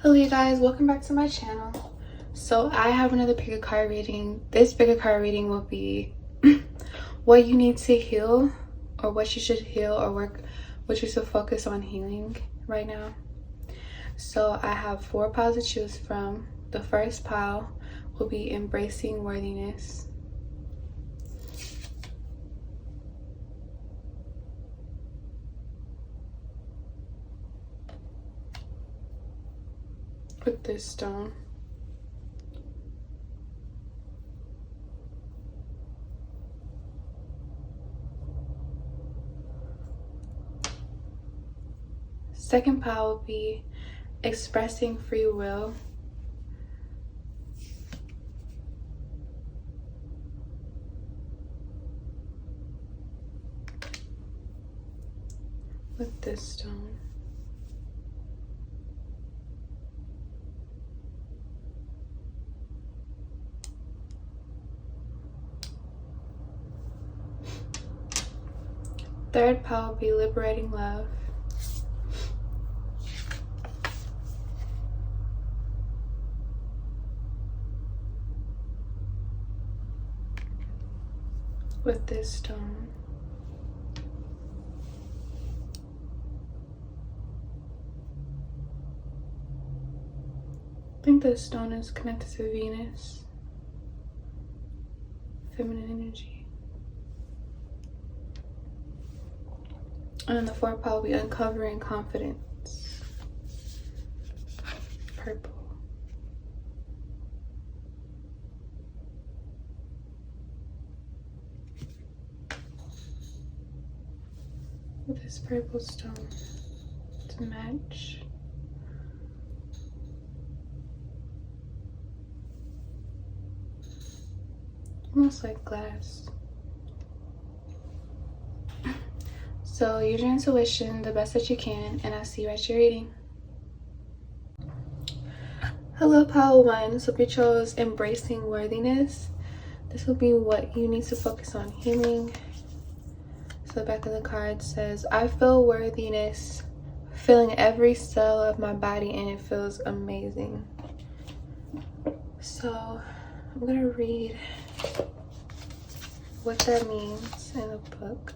Hello you guys, welcome back to my channel. So I have another pick a card reading. This pick a card reading will be what you need to heal, or what you should heal, or what you should focus on healing right now. So I have 4 piles to choose from. The first pile will be embracing worthiness. With this stone. Second pile will be expressing free will. With this stone. Third pile will be liberating love. With this stone. I think this stone is connected to Venus, feminine energy. And then the fourth pile will be uncovering confidence. Purple. With this purple stone to match. Almost like glass. So use your intuition the best that you can, and I'll see you at your reading. Hello, pile 1. So if you chose embracing worthiness, this will be what you need to focus on healing. So the back of the card says, I feel worthiness, feeling every cell of my body, and it feels amazing. So I'm gonna read what that means in the book.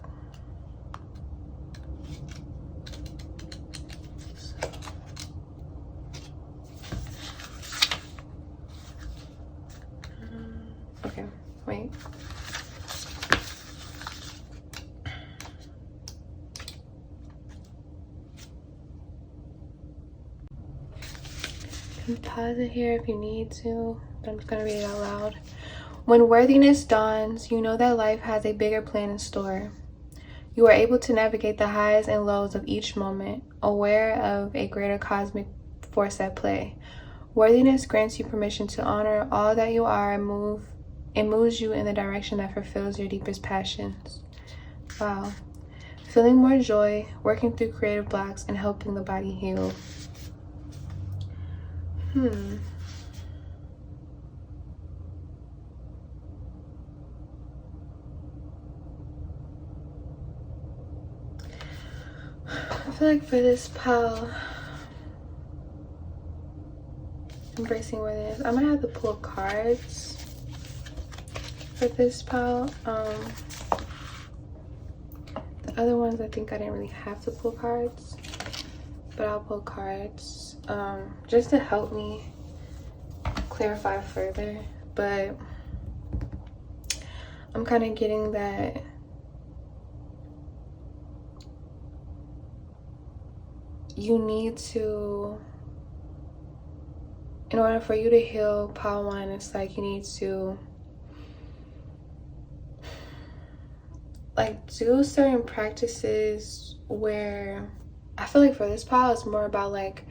Okay, wait. You can pause it here if you need to, but I'm just gonna read it out loud. When worthiness dawns, you know that life has a bigger plan in store. You are able to navigate the highs and lows of each moment, aware of a greater cosmic force at play. Worthiness grants you permission to honor all that you are and moves you in the direction that fulfills your deepest passions. Wow. Feeling more joy, working through creative blocks, and helping the body heal. I feel like for this pile, embracing worthiness, I'm gonna have to pull cards for this pile. The other ones I think I didn't really have to pull cards, but I'll pull cards just to help me clarify further. But I'm kind of getting that you need to, in order for you to heal pile 1, it's like you need to like do certain practices where I feel like for this pile it's more about like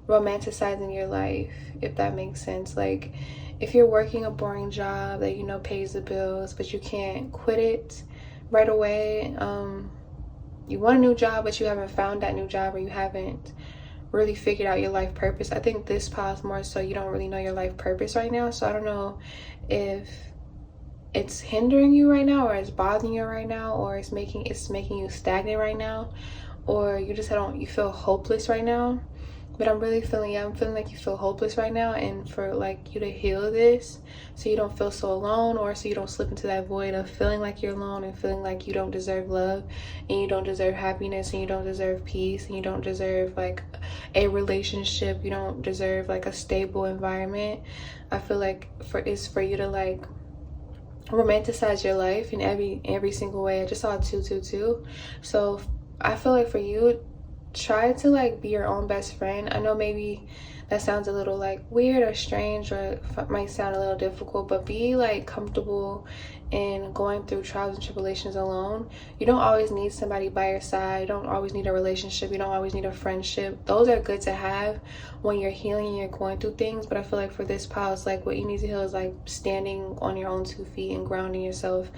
romanticizing your life, if that makes sense. Like if you're working a boring job that you know pays the bills, but you can't quit it right away, you want a new job but you haven't found that new job, or you haven't really figured out your life purpose. I think this pile is more so you don't really know your life purpose right now. So I don't know if it's hindering you right now, or it's bothering you right now, or it's making you stagnant right now, or you just you feel hopeless right now. But I'm really feeling, yeah, I'm feeling like you feel hopeless right now, and for like you to heal this so you don't feel so alone, or so you don't slip into that void of feeling like you're alone and feeling like you don't deserve love, and you don't deserve happiness, and you don't deserve peace, and you don't deserve like a relationship, you don't deserve like a stable environment. I feel like it's for you to like romanticize your life in every single way. I just saw 222. So I feel like for you, try to like be your own best friend. I know maybe that sounds a little like weird or strange, or might sound a little difficult, but be like comfortable in going through trials and tribulations alone. You don't always need somebody by your side. You don't always need a relationship. You don't always need a friendship. Those are good to have when you're healing and you're going through things. But I feel like for this pile, it's like what you need to heal is like standing on your own 2 feet and grounding yourself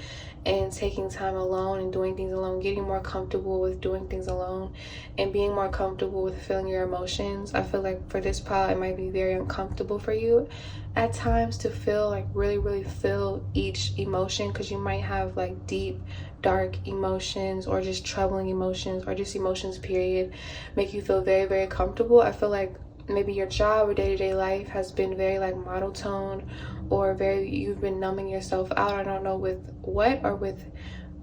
and taking time alone and doing things alone, getting more comfortable with doing things alone and being more comfortable with feeling your emotions. I feel like for this pile, it might be very uncomfortable for you at times to feel like really feel each emotion, because you might have like deep dark emotions or just troubling emotions or just emotions period make you feel very comfortable. I feel like maybe your job or day-to-day life has been very like monotone, or you've been numbing yourself out. I don't know with what or with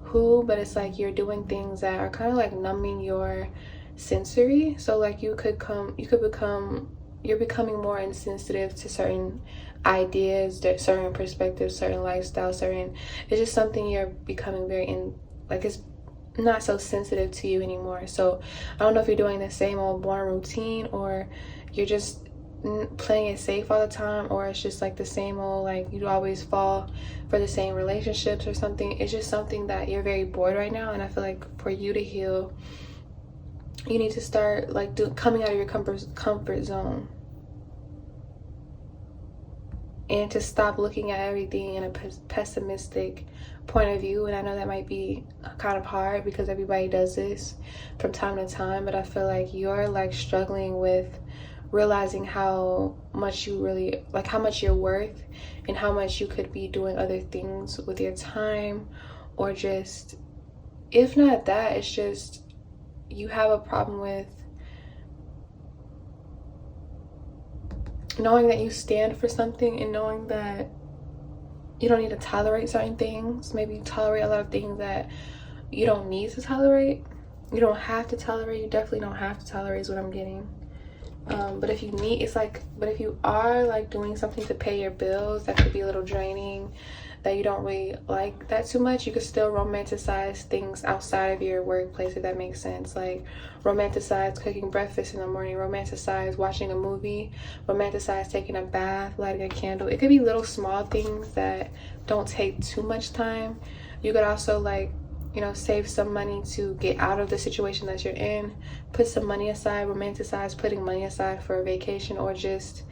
who, but it's like you're doing things that are kind of like numbing your sensory. So like you're becoming more insensitive to certain ideas, certain perspectives, certain lifestyles, it's just something you're becoming it's not so sensitive to you anymore. So I don't know if you're doing the same old boring routine, or you're just playing it safe all the time, or it's just like the same old, like you always fall for the same relationships or something. It's just something that you're very bored right now, and I feel like for you to heal, you need to start like coming out of your comfort zone, and to stop looking at everything in a pessimistic point of view. And I know that might be kind of hard because everybody does this from time to time, but I feel like you're like struggling with realizing how much you really like, how much you're worth, and how much you could be doing other things with your time, or just, if not that, it's just you have a problem with knowing that you stand for something, and knowing that you don't need to tolerate certain things. Maybe you tolerate a lot of things that you don't need to tolerate. You don't have to tolerate. You definitely don't have to tolerate is what I'm getting. But if you are like doing something to pay your bills that could be a little draining, that you don't really like that too much, you could still romanticize things outside of your workplace, if that makes sense. Like romanticize cooking breakfast in the morning, romanticize watching a movie, romanticize taking a bath, lighting a candle. It could be little small things that don't take too much time. You could also like, save some money to get out of the situation that you're in. Put some money aside, romanticize putting money aside for a vacation, or just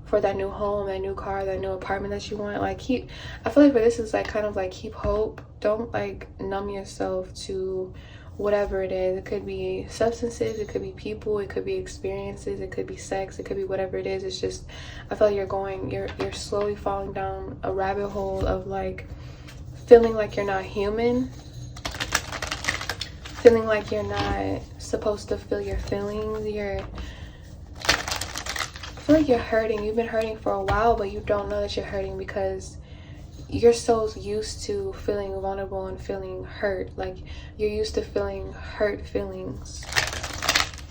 for that new home, that new car, that new apartment that you want. Like I feel like for this is like kind of like keep hope. Don't like numb yourself to whatever it is. It could be substances, it could be people, it could be experiences, it could be sex, it could be whatever it is. It's just, I feel like you're slowly falling down a rabbit hole of like feeling like you're not human, feeling like you're not supposed to feel your feelings. I feel like you're hurting. You've been hurting for a while, but you don't know that you're hurting because you're so used to feeling vulnerable and feeling hurt. Like you're used to feeling hurt feelings.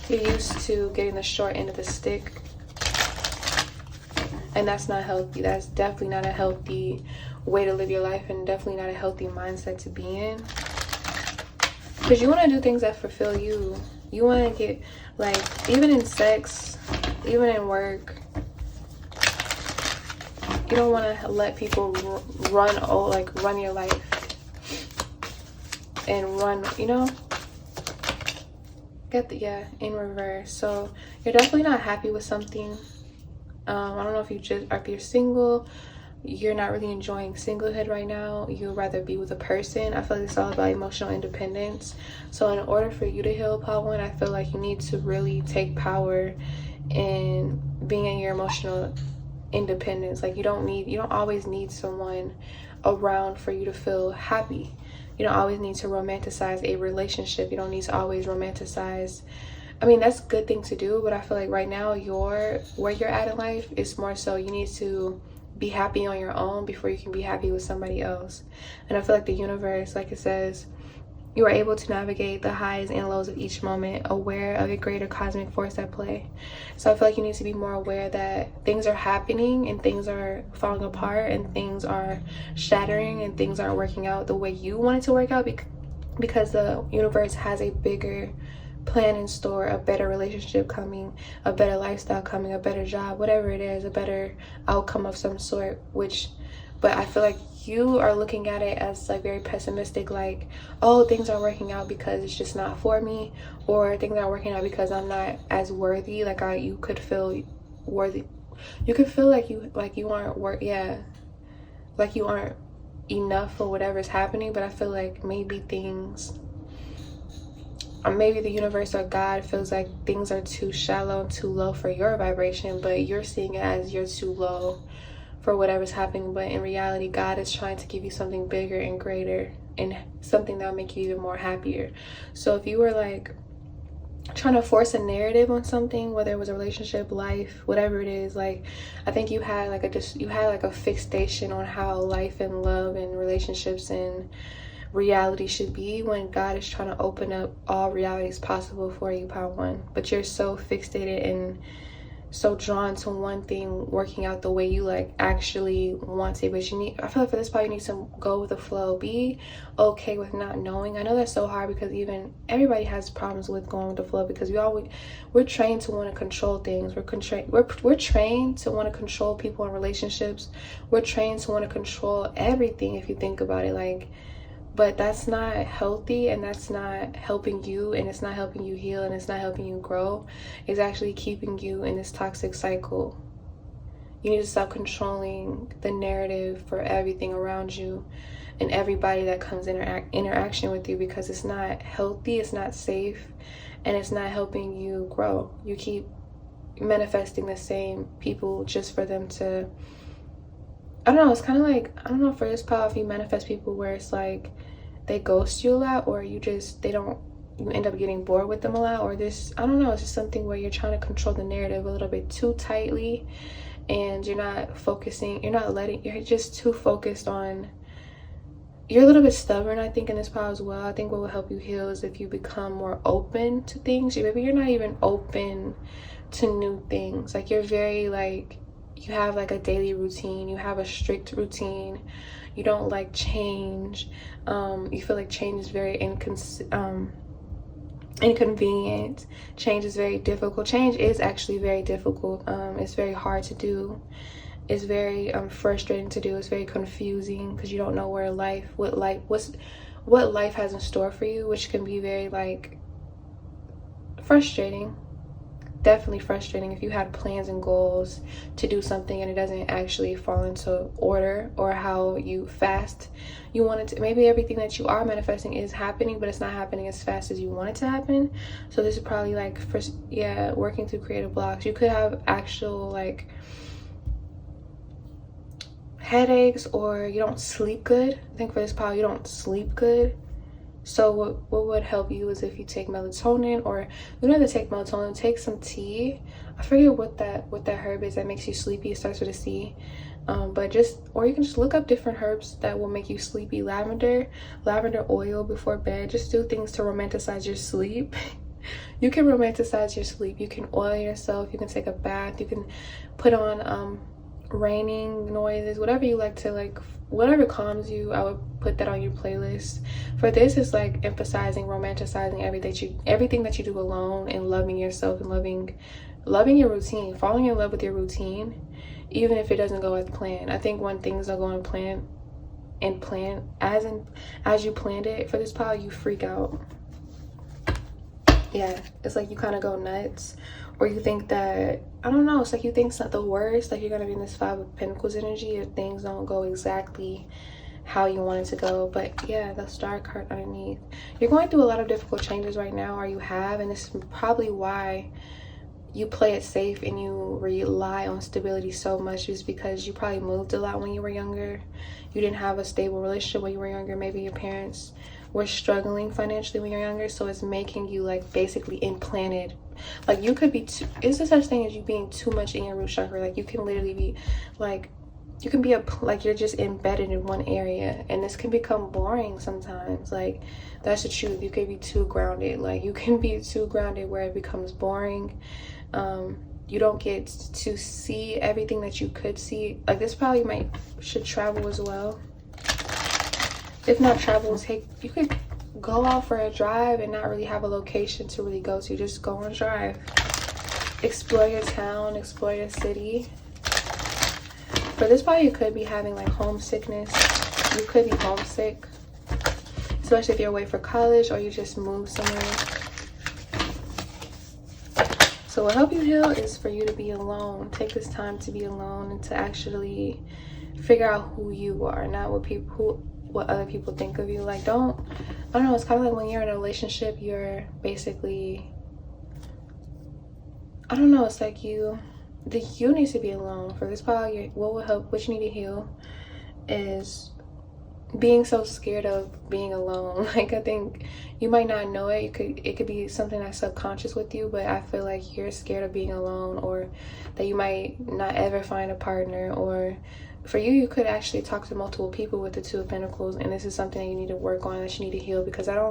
You're used to getting the short end of the stick. And that's not healthy. That's definitely not a healthy way to live your life, and definitely not a healthy mindset to be in. Because you want to do things that fulfill you. You want to get, like, even in sex, even in work, you don't want to let people run your life and run, in reverse. So you're definitely not happy with something. I don't know if you're single, you're not really enjoying singlehood right now. You'd rather be with a person. I feel like it's all about emotional independence. So in order for you to heal Part 1, I feel like you need to really take power in being in your emotional independence. Like you don't always need someone around for you to feel happy. You don't always need to romanticize a relationship. You don't need to always romanticize I mean, that's a good thing to do, but I feel like right now where you're at in life is more so you need to be happy on your own before you can be happy with somebody else. And I feel like the universe, like it says, you are able to navigate the highs and lows of each moment, aware of a greater cosmic force at play. So I feel like you need to be more aware that things are happening and things are falling apart and things are shattering and things aren't working out the way you want it to work out, because the universe has a bigger plan in store, a better relationship coming, a better lifestyle coming, a better job, whatever it is, a better outcome of some sort. But I feel like you are looking at it as like very pessimistic, like, oh, things aren't working out because it's just not for me, or things aren't working out because I'm not as worthy. Like you could feel worthy, you could feel like you aren't like you aren't enough for whatever's happening. But I feel like maybe maybe the universe or God feels like things are too shallow and too low for your vibration, but you're seeing it as you're too low for whatever's happening. But in reality, God is trying to give you something bigger and greater and something that'll make you even more happier. So if you were like trying to force a narrative on something, whether it was a relationship, life, whatever it is, like I think you had like a fixation on how life and love and relationships and reality should be, when God is trying to open up all realities possible for you, Power One. But you're so fixated and so drawn to one thing working out the way you like actually want it. But I feel like for this part you need to go with the flow, be okay with not knowing. I know that's so hard because even everybody has problems with going with the flow, because we're trained to want to control things. We're trained to want to control people in relationships. We're trained to want to control everything, if you think about it. Like, but that's not healthy, and that's not helping you, and it's not helping you heal, and it's not helping you grow. It's actually keeping you in this toxic cycle. You need to stop controlling the narrative for everything around you and everybody that comes interaction with you, because it's not healthy, it's not safe, and it's not helping you grow. You keep manifesting the same people just for them to, I don't know, it's kind of like, I don't know, for this power, if you manifest people where it's like they ghost you a lot, or you end up getting bored with them a lot, or this, I don't know, it's just something where you're trying to control the narrative a little bit too tightly, and you're just too focused on, you're a little bit stubborn, I think, in this power as well. I think what will help you heal is if you become more open to things. Maybe you're not even open to new things. Like you're very like, you have like a daily routine, you have a strict routine, you don't like change. You feel like change is very inconvenient. Change is very difficult. Change is actually very difficult. It's very hard to do. It's very frustrating to do. It's very confusing because you don't know what life has in store for you, which can be very like frustrating. Definitely frustrating if you had plans and goals to do something and it doesn't actually fall into order, or how you want it to. Maybe everything that you are manifesting is happening, but it's not happening as fast as you want it to happen. So this is probably like working through creative blocks. You could have actual like headaches, or you don't sleep good. I think for this power you don't sleep good. So what would help you is if you take melatonin, or you don't have to take melatonin, take some tea. I forget what that herb is that makes you sleepy. It starts with a C. Or you can just look up different herbs that will make you sleepy. Lavender oil before bed. Just do things to romanticize your sleep. You can romanticize your sleep. You can oil yourself. You can take a bath. You can put on raining noises, whatever you like to like, whatever calms you. I would put that on your playlist. For this, is like emphasizing, romanticizing everything that you do alone, and loving yourself, and loving your routine, falling in love with your routine, even if it doesn't go as planned. I think when things don't go as you planned it, for this power, you freak out. Yeah, it's like you kind of go nuts, or you think that, I don't know, it's like you think it's not the worst, like you're gonna be in this Five of Pentacles energy if things don't go exactly how you want it to go. But yeah, the Star card underneath, you're going through a lot of difficult changes right now, or you have, and this is probably why you play it safe and you rely on stability so much, is because you probably moved a lot when you were younger. You didn't have a stable relationship when you were younger. Maybe your parents were struggling financially when you're younger, so it's making you like basically implanted Like, you could be too, is there such thing as you being too much in your root chakra? Like, you can literally be like, you can be like you're just embedded in one area, and this can become boring sometimes. Like, that's the truth. You can be too grounded. Like, you can be too grounded where it becomes boring. You don't get to see everything that you could see. Like, this probably should travel as well. If not travel, you could go out for a drive and not really have a location to really go to. Just go on a drive. Explore your town, explore your city. For this part, you could be having like homesickness. You could be homesick, especially if you're away for college or you just moved somewhere. So what help you heal is for you to be alone. Take this time to be alone and to actually figure out who you are, not what other people think of you. Like, I don't know, it's kind of like when you're in a relationship, you're basically, I don't know, it's like you need to be alone. For this part, what will help, what you need to heal is being so scared of being alone. Like, I think you might not know it. It could be something that's subconscious with you, but I feel like you're scared of being alone, or that you might not ever find a partner. Or for you could actually talk to multiple people with the Two of Pentacles, and this is something that you need to work on, that you need to heal. Because I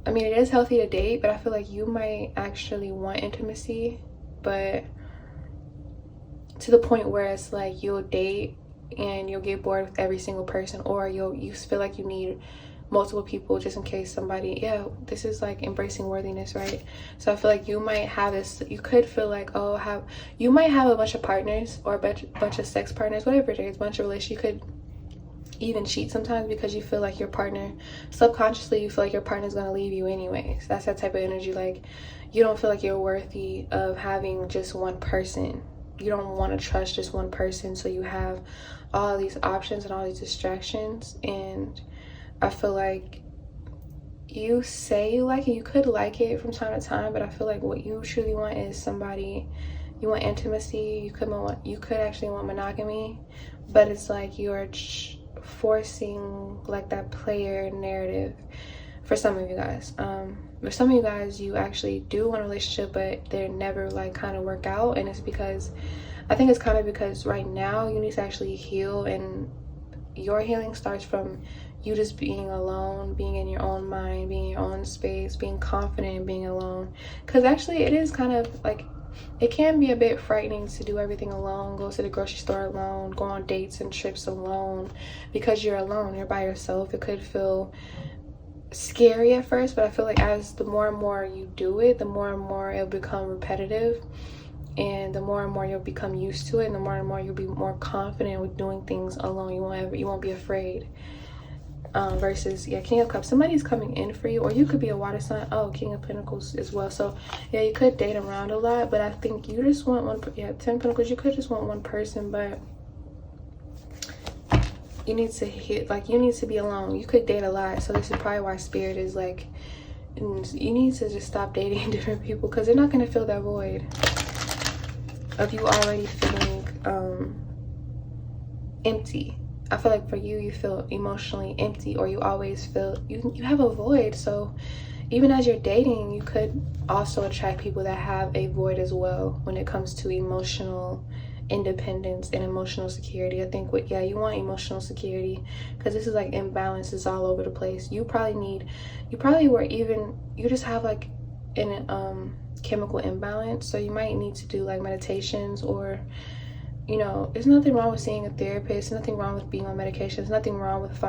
mean, it is healthy to date, but I feel like you might actually want intimacy, but to the point where it's like you'll date and you'll get bored with every single person, or you feel like you need multiple people just in case somebody, this is like embracing worthiness, right? So I feel like you might have this, you could feel like, you might have a bunch of partners or a bunch of sex partners, whatever it is, a bunch of relationships. You could even cheat sometimes because you feel like your partner, subconsciously you feel like your partner's gonna leave you anyways. That's that type of energy. Like, you don't feel like you're worthy of having just one person. You don't want to trust just one person, so you have all these options and all these distractions. And I feel like you say you like it, you could like it from time to time, but I feel like what you truly want is somebody, you want intimacy. You could actually want monogamy, but it's like you're forcing like that player narrative for some of you guys. For some of you guys, you actually do want a relationship, but they never like kind of work out. And it's because, I think it's kind of because right now you need to actually heal, and your healing starts from you just being alone, being in your own mind, being in your own space, being confident in being alone. Because actually it is kind of like, it can be a bit frightening to do everything alone, go to the grocery store alone, go on dates and trips alone, because you're alone, you're by yourself. It could feel scary at first, but I feel like as the more and more you do it, the more and more it'll become repetitive, and the more and more you'll become used to it, and the more and more you'll be more confident with doing things alone. You won't be afraid. Versus King of Cups, somebody's coming in for you, or you could be a water sign. King of Pentacles as well. So you could date around a lot, but I think you just want one. Ten of Pentacles, you could just want one person, but you need to you need to be alone. You could date a lot, so this is probably why Spirit is like, you need to just stop dating different people, because they're not going to fill that void of you already feeling empty. I feel like for you, you feel emotionally empty, or you always feel you have a void. So even as you're dating, you could also attract people that have a void as well when it comes to emotional independence and emotional security. I think you want emotional security, because this is like imbalances all over the place. You just have like an chemical imbalance, so you might need to do like meditations, or there's nothing wrong with seeing a therapist, nothing wrong with being on medications, nothing wrong with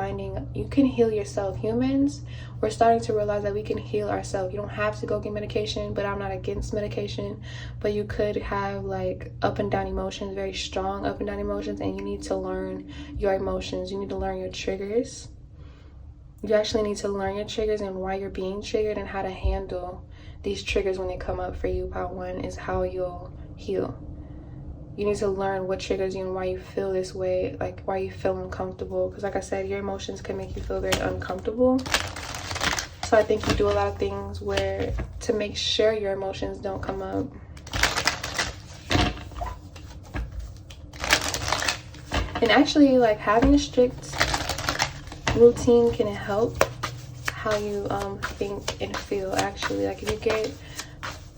you can heal yourself. Humans, we're starting to realize that we can heal ourselves. You don't have to go get medication, but I'm not against medication. But you could have like up and down emotions, very strong up and down emotions, and you need to learn your emotions. You need to learn your triggers. You actually need to learn your triggers and why you're being triggered, and how to handle these triggers when they come up for you. Part one is how you'll heal. You need to learn what triggers you and why you feel this way, like why you feel uncomfortable. Because like I said, your emotions can make you feel very uncomfortable. So I think you do a lot of things to make sure your emotions don't come up. And actually, like, having a strict routine can help how you think and feel. Actually, like, if you get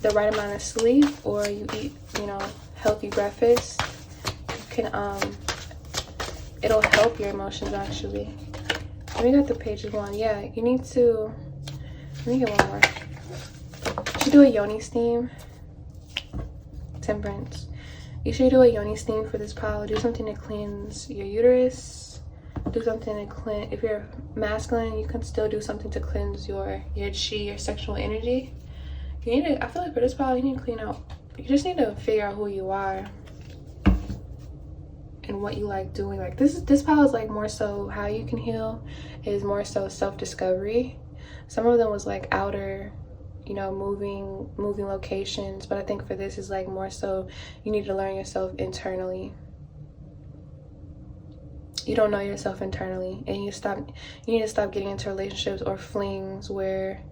the right amount of sleep, or you eat, healthy breakfast, you can, it'll help your emotions actually. Let me get the pages one. Yeah, you need to, let me get one more. You should do a yoni steam. Temperance. You should do a yoni steam for this pile. Do something to cleanse your uterus. Do something to cleanse, if you're masculine, you can still do something to cleanse your chi, your sexual energy. You need to, I feel like for this pile, you need to clean out. You just need to figure out who you are and what you like doing. Like this pile is like more so how you can heal, is more so self-discovery. Some of them was like outer, moving locations, but I think for this is like more so you need to learn yourself internally. You don't know yourself internally, and you need to stop getting into relationships or flings where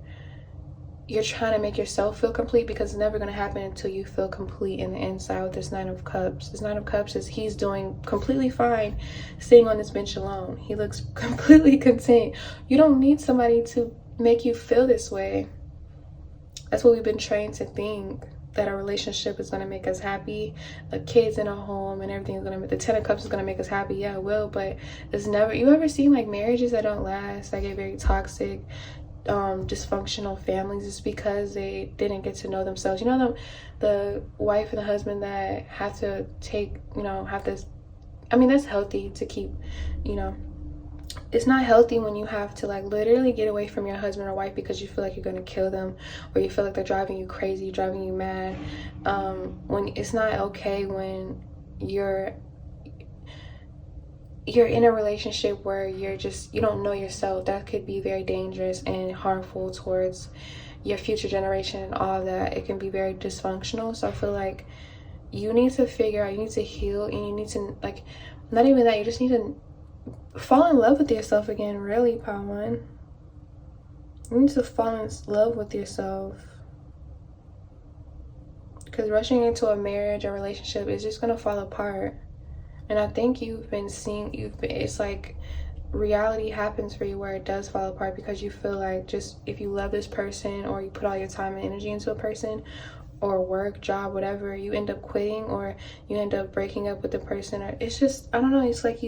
you're trying to make yourself feel complete, because it's never going to happen until you feel complete in the inside. With this Nine of Cups, this Nine of Cups is he's doing completely fine sitting on this bench alone. He looks completely content. You don't need somebody to make you feel this way. That's what we've been trained to think, that a relationship is going to make us happy, a kids in a home and everything is going to, the Ten of Cups is going to make us happy. Yeah, it will, but it's never, you ever seen like marriages that don't last, that get very toxic, dysfunctional families? Is because they didn't get to know themselves. The wife and the husband that have to take, have this, I mean, that's healthy to keep, it's not healthy when you have to like literally get away from your husband or wife because you feel like you're going to kill them, or you feel like they're driving you crazy, driving you mad. When it's not okay when you're in a relationship where you don't know yourself. That could be very dangerous and harmful towards your future generation and all that. It can be very dysfunctional. So I feel like you need to figure out, you need to heal, and you need to, like, not even that, you just need to fall in love with yourself again, really, Pile 1. You need to fall in love with yourself, because rushing into a marriage or relationship is just going to fall apart. And I think you've been seeing, it's like reality happens for you where it does fall apart, because you feel like just if you love this person, or you put all your time and energy into a person, or work, job, whatever, you end up quitting, or you end up breaking up with the person, or it's just, I don't know, it's like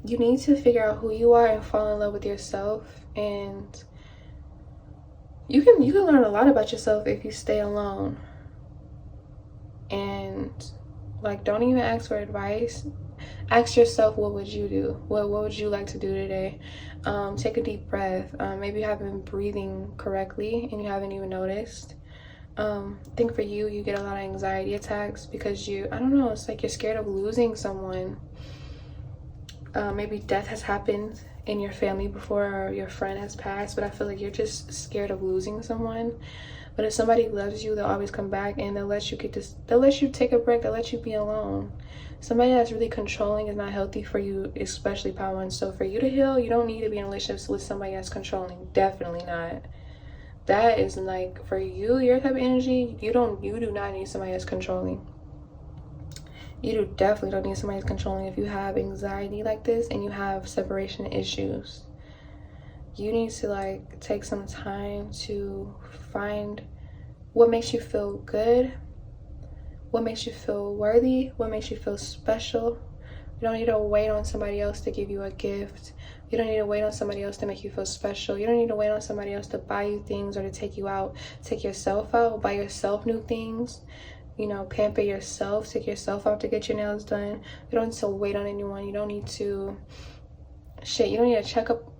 you need to figure out who you are and fall in love with yourself. And you can learn a lot about yourself if you stay alone. And like, don't even ask for advice. Ask yourself, what would you do? What would you like to do today? Take a deep breath. Maybe you haven't been breathing correctly and you haven't even noticed. I think for you get a lot of anxiety attacks because I don't know, it's like you're scared of losing someone. Maybe death has happened in your family before, or your friend has passed, but I feel like you're just scared of losing someone. But if somebody loves you, they'll always come back, and they'll let you take a break, they'll let you be alone. Somebody that's really controlling is not healthy for you, especially Power 1. So for you to heal, you don't need to be in relationships with somebody that's controlling. Definitely not. That is like, for you, your type of energy, you do not need somebody that's controlling. You definitely don't need somebody that's controlling. If you have anxiety like this and you have separation issues, you need to like take some time to find what makes you feel good, what makes you feel worthy, what makes you feel special. You don't need to wait on somebody else to give you a gift. You don't need to wait on somebody else to make you feel special. You don't need to wait on somebody else to buy you things or to take you out, take yourself out, buy yourself new things. Pamper yourself, take yourself out to get your nails done. You don't need to wait on anyone. You don't need to you don't need to check up,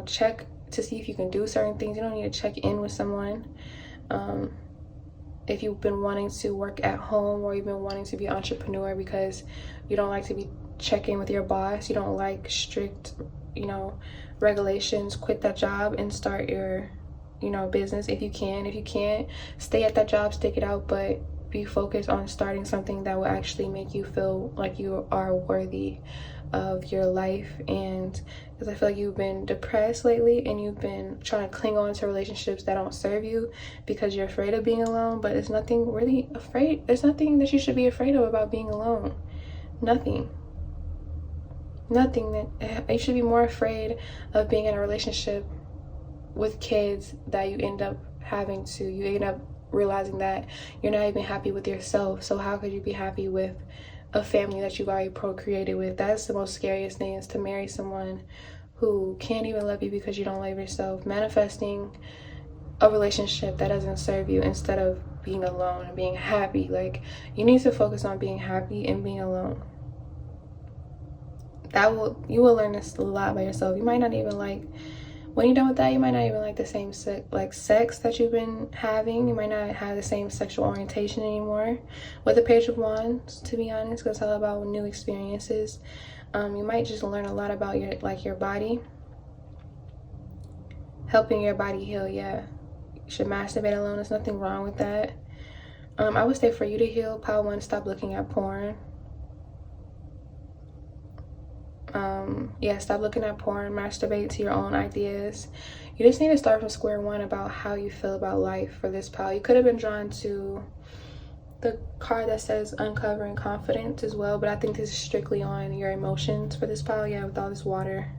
check to see if you can do certain things. You don't need to check in with someone. If you've been wanting to work at home, or you've been wanting to be an entrepreneur because you don't like to be checking with your boss, you don't like strict, regulations, quit that job and start your, business if you can. If you can't, stay at that job, stick it out, but be focused on starting something that will actually make you feel like you are worthy of your life. And because I feel like you've been depressed lately and you've been trying to cling on to relationships that don't serve you because you're afraid of being alone, but there's nothing that you should be afraid of about being alone. Nothing that you should be more afraid of being in a relationship with kids that you end up realizing that you're not even happy with yourself. So how could you be happy with a family that you've already procreated with? That's the most scariest thing, is to marry someone who can't even love you because you don't love yourself. Manifesting a relationship that doesn't serve you instead of being alone and being happy. Like, you need to focus on being happy and being alone. You will learn this a lot by yourself. You might not even like, when you're done with that, you might not even like the same sex that you've been having. You might not have the same sexual orientation anymore. With the Page of Wands, to be honest, because it's all about new experiences. You might just learn a lot about your body, helping your body heal. Yeah, you should masturbate alone. There's nothing wrong with that. I would say for you to heal, Pile 1, stop looking at porn. Yeah, stop looking at porn, masturbate to your own ideas. You just need to start from square one about how you feel about life for this pile. You could have been drawn to the card that says uncovering confidence as well, but I think this is strictly on your emotions for this pile. Yeah, with all this water,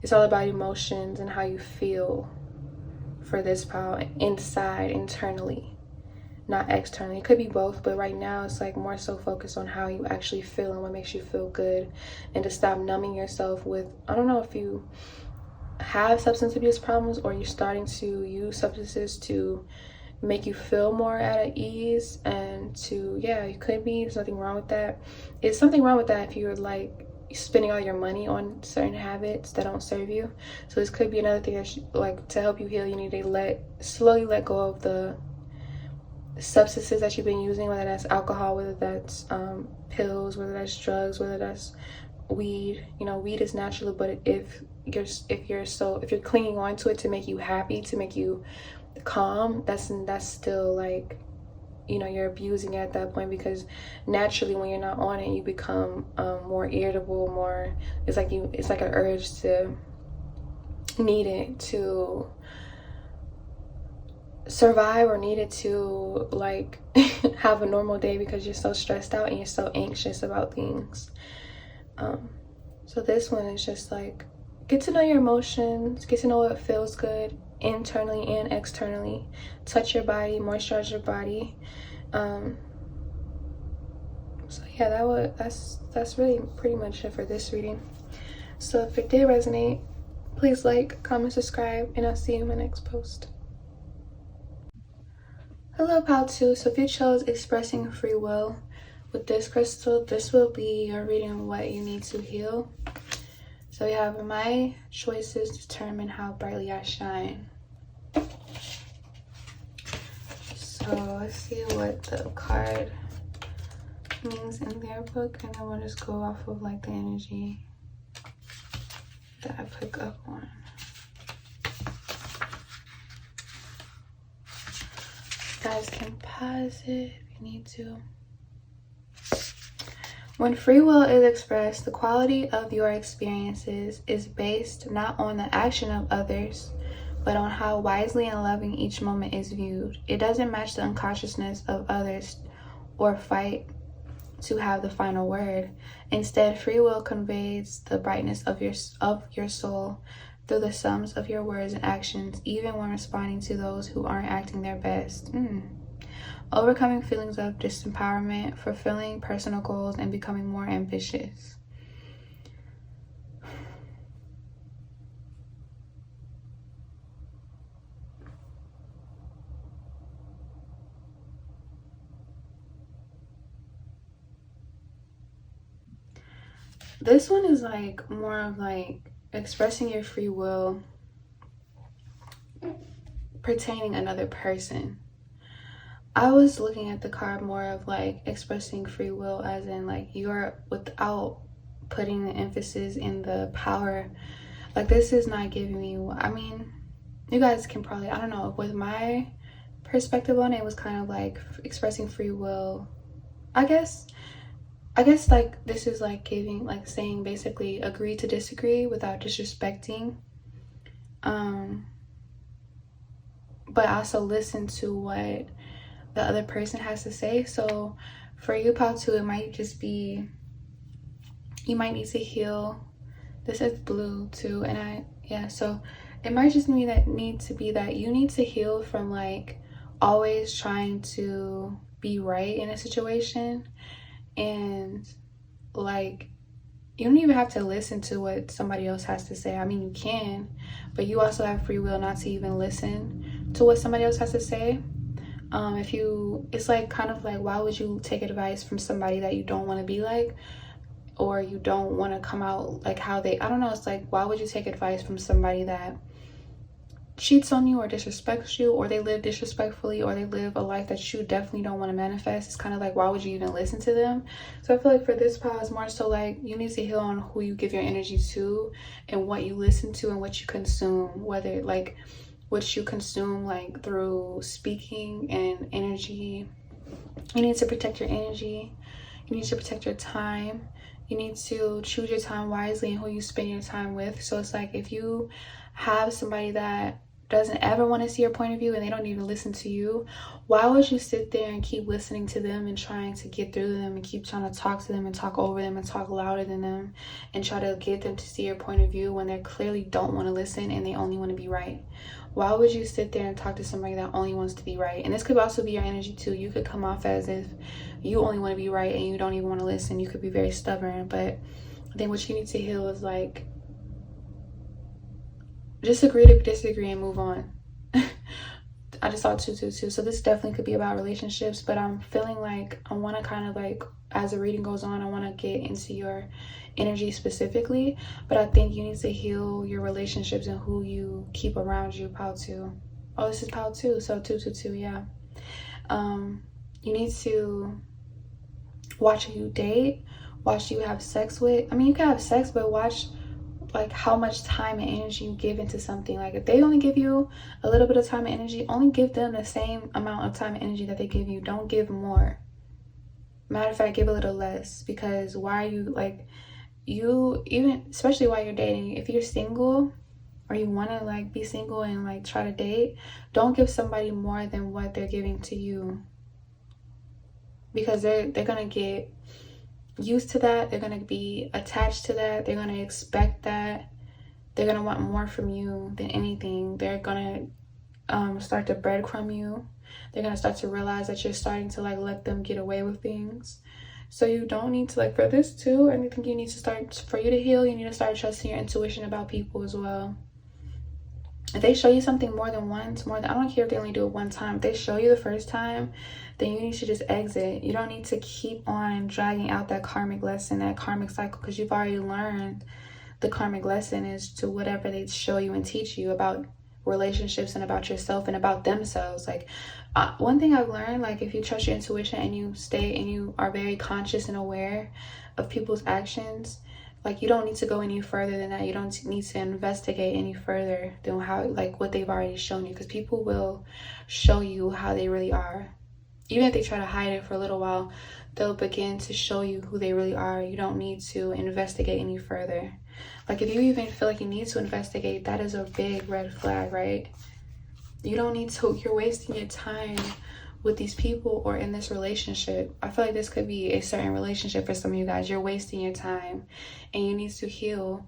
it's all about emotions and how you feel for this pile, inside, internally, not externally. It could be both, but right now it's like more so focused on how you actually feel and what makes you feel good, and to stop numbing yourself with, I don't know if you have substance abuse problems or you're starting to use substances to make you feel more at ease, and to, yeah, you could be, there's nothing wrong with that. It's something wrong with that if you're like spending all your money on certain habits that don't serve you. So this could be another thing that like, to help you heal, you need to slowly let go of the substances that you've been using, whether that's alcohol, whether that's pills, whether that's drugs, whether that's weed. You know, weed is natural, but if you're clinging on to it to make you happy, to make you calm, that's still like, you know, you're abusing at that point, because naturally when you're not on it, you become more irritable, more, it's like an urge to need it to survive, or needed to like have a normal day, because you're so stressed out and you're so anxious about things. So this one is just like, get to know your emotions, get to know what feels good internally and externally. Touch your body, moisturize your body. So yeah, that's really pretty much it for this reading. So if it did resonate, please like, comment, subscribe, and I'll see you in my next post. Hello, Pile 2. So if you chose expressing free will with this crystal, this will be your reading of what you need to heal. So we have, my choices determine how brightly I shine. So let's see what the card means in their book, and then we'll just go off of like the energy that I pick up on. You guys can pause it if you need to. When free will is expressed, the quality of your experiences is based not on the action of others, but on how wisely and loving each moment is viewed. It doesn't match the unconsciousness of others or fight to have the final word. Instead, free will conveys the brightness of your soul through the sums of your words and actions, even when responding to those who aren't acting their best. Overcoming feelings of disempowerment, fulfilling personal goals, and becoming more ambitious. This one is like more of like expressing your free will pertaining another person. I was looking at the card more of like expressing free will as in like you're, without putting the emphasis in the power. Like, this is not giving me, I mean, you guys can probably, I don't know, with my perspective on it, it was kind of like expressing free will. I guess like this is like giving, like saying basically agree to disagree without disrespecting, but also listen to what the other person has to say. So for you, Pile 2, it might just be, you might need to heal. This is blue too, and so it might just need to be that you need to heal from like always trying to be right in a situation, and like you don't even have to listen to what somebody else has to say. I mean, you can, but you also have free will not to even listen to what somebody else has to say. It's like kind of like, why would you take advice from somebody that you don't want to be like, or you don't want to come out like how they, I don't know, it's like, why would you take advice from somebody that cheats on you or disrespects you, or they live disrespectfully, or they live a life that you definitely don't want to manifest? It's kind of like, why would you even listen to them? So I feel like for this pile, it's more so like you need to heal on who you give your energy to and what you listen to and what you consume, whether like what you consume like through speaking and energy. You need to protect your energy. You need to protect your time. You need to choose your time wisely and who you spend your time with. So it's like, if you have somebody that doesn't ever want to see your point of view and they don't even listen to you, why would you sit there and keep listening to them and trying to get through them and keep trying to talk to them and talk over them and talk louder than them and try to get them to see your point of view when they clearly don't want to listen and they only want to be right? Why would you sit there and talk to somebody that only wants to be right? And this could also be your energy too. You could come off as if you only want to be right and you don't even want to listen. You could be very stubborn. But I think what you need to heal is like, just agree to disagree and move on. I just saw 222. So this definitely could be about relationships, but I'm feeling like I want to kind of like, as the reading goes on, I want to get into your energy specifically, but I think you need to heal your relationships and who you keep around you. Pile 2. Oh, this is pile 2, so 222, yeah. You need to watch who you date, watch who you have sex with. I mean, you can have sex, but watch like how much time and energy you give into something. Like if they only give you a little bit of time and energy, only give them the same amount of time and energy that they give you. Don't give more. Matter of fact, give a little less, because why are you like, you even, especially while you're dating, if you're single or you want to like be single and like try to date, don't give somebody more than what they're giving to you, because they're gonna get used to that. They're gonna be attached to that. They're gonna expect that. They're gonna want more from you than anything. They're gonna start to breadcrumb you. They're gonna start to realize that you're starting to like let them get away with things. So you don't need to, like, for this too, I think you need to start, for you to heal, you need to start trusting your intuition about people as well. If they show you something more than once, I don't care if they only do it one time, if they show you the first time, then you need to just exit. You don't need to keep on dragging out that karmic lesson, that karmic cycle, because you've already learned the karmic lesson is to whatever they show you and teach you about relationships and about yourself and about themselves. Like one thing I've learned, like if you trust your intuition and you stay and you are very conscious and aware of people's actions, like you don't need to go any further than that. You don't need to investigate any further than how, like, what they've already shown you, because people will show you how they really are. Even if they try to hide it for a little while, they'll begin to show you who they really are. You don't need to investigate any further. Like if you even feel like you need to investigate, that is a big red flag, right? You don't need to, you're wasting your time with these people or in this relationship. I feel like this could be a certain relationship for some of you guys. You're wasting your time, and you need to heal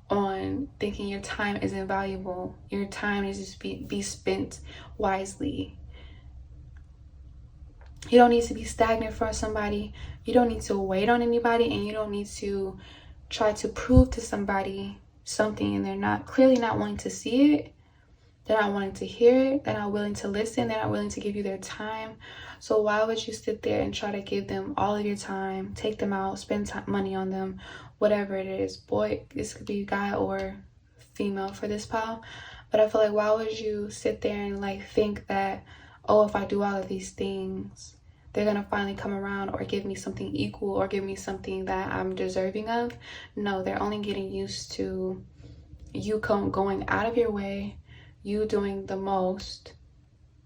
on thinking your time isn't valuable. Your time needs to be spent wisely. You don't need to be stagnant for somebody. You don't need to wait on anybody, and you don't need to try to prove to somebody something and they're not clearly not wanting to see it. They're not wanting to hear it. They're not willing to listen. They're not willing to give you their time. So why would you sit there and try to give them all of your time, take them out, spend money on them, whatever it is? Boy, this could be guy or female for this pile. But I feel like, why would you sit there and like think that, oh, if I do all of these things, they're gonna finally come around or give me something equal or give me something that I'm deserving of? No, they're only getting used to you going out of your way, you doing the most.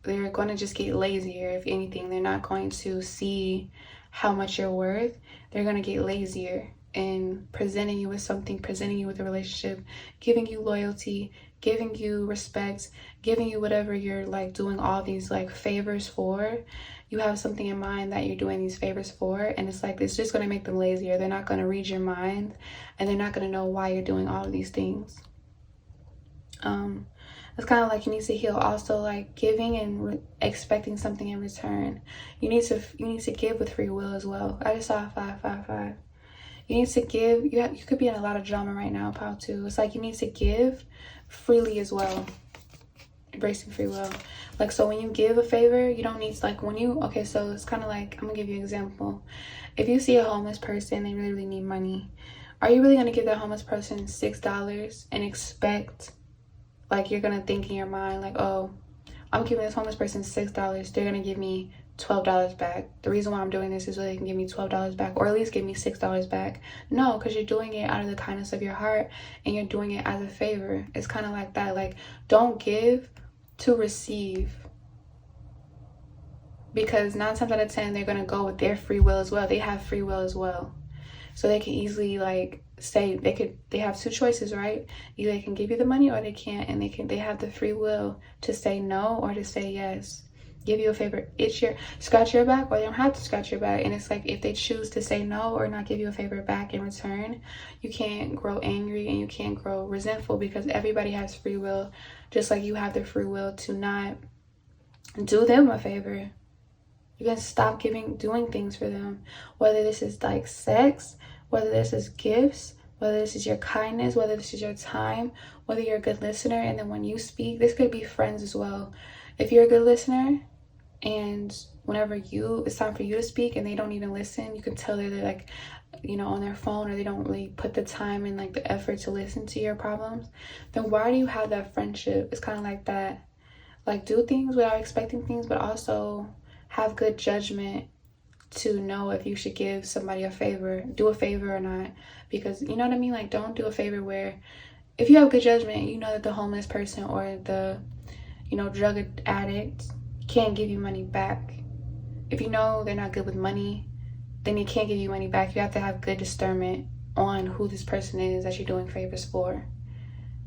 They're going to just get lazier. If anything, they're not going to see how much you're worth. They're going to get lazier in presenting you with something, presenting you with a relationship, giving you loyalty, giving you respect, giving you whatever you're like doing all these like favors for. You have something in mind that you're doing these favors for, and it's like, it's just going to make them lazier. They're not going to read your mind, and they're not going to know why you're doing all of these things. It's kind of like you need to heal also, like giving and expecting something in return. You need to give with free will as well. I just saw 555. You need to give. You could be in a lot of drama right now, pile 2. It's like you need to give freely as well. Embracing free will. Like, so when you give a favor, you don't need to, like, when you, okay, so it's kind of like, I'm gonna give you an example. If you see a homeless person, they really need money, are you really gonna give that homeless person $6 and expect, like, you're gonna think in your mind like, oh, I'm giving this homeless person $6, they're gonna give me $12 back. The reason why I'm doing this is so they can give me $12 back, or at least give me $6 back. No, because you're doing it out of the kindness of your heart, and you're doing it as a favor. It's kind of like that. Like, don't give to receive, because 9 times out of 10 they're going to go with their free will as well. They have free will as well, so they can easily, like, say they have 2 choices, right? Either they can give you the money or they can't, and they have the free will to say no or to say yes, give you a favor, scratch your back, or they don't have to scratch your back. And it's like, if they choose to say no or not give you a favor back in return, you can't grow angry and you can't grow resentful, because everybody has free will, just like you have the free will to not do them a favor. You can stop doing things for them, whether this is like sex, whether this is gifts, whether this is your kindness, whether this is your time, whether you're a good listener. And then when you speak, this could be friends as well. If you're a good listener, and whenever it's time for you to speak and they don't even listen, you can tell they're like, you know, on their phone, or they don't really put the time and like the effort to listen to your problems, then why do you have that friendship? It's kind of like that. Like, do things without expecting things, but also have good judgment to know if you should give somebody a favor, do a favor or not. Because, you know what I mean? Like, don't do a favor where, if you have good judgment, you know that the homeless person or the, you know, drug addict can't give you money back. If you know they're not good with money, then they can't give you money back. You have to have good discernment on who this person is that you're doing favors for,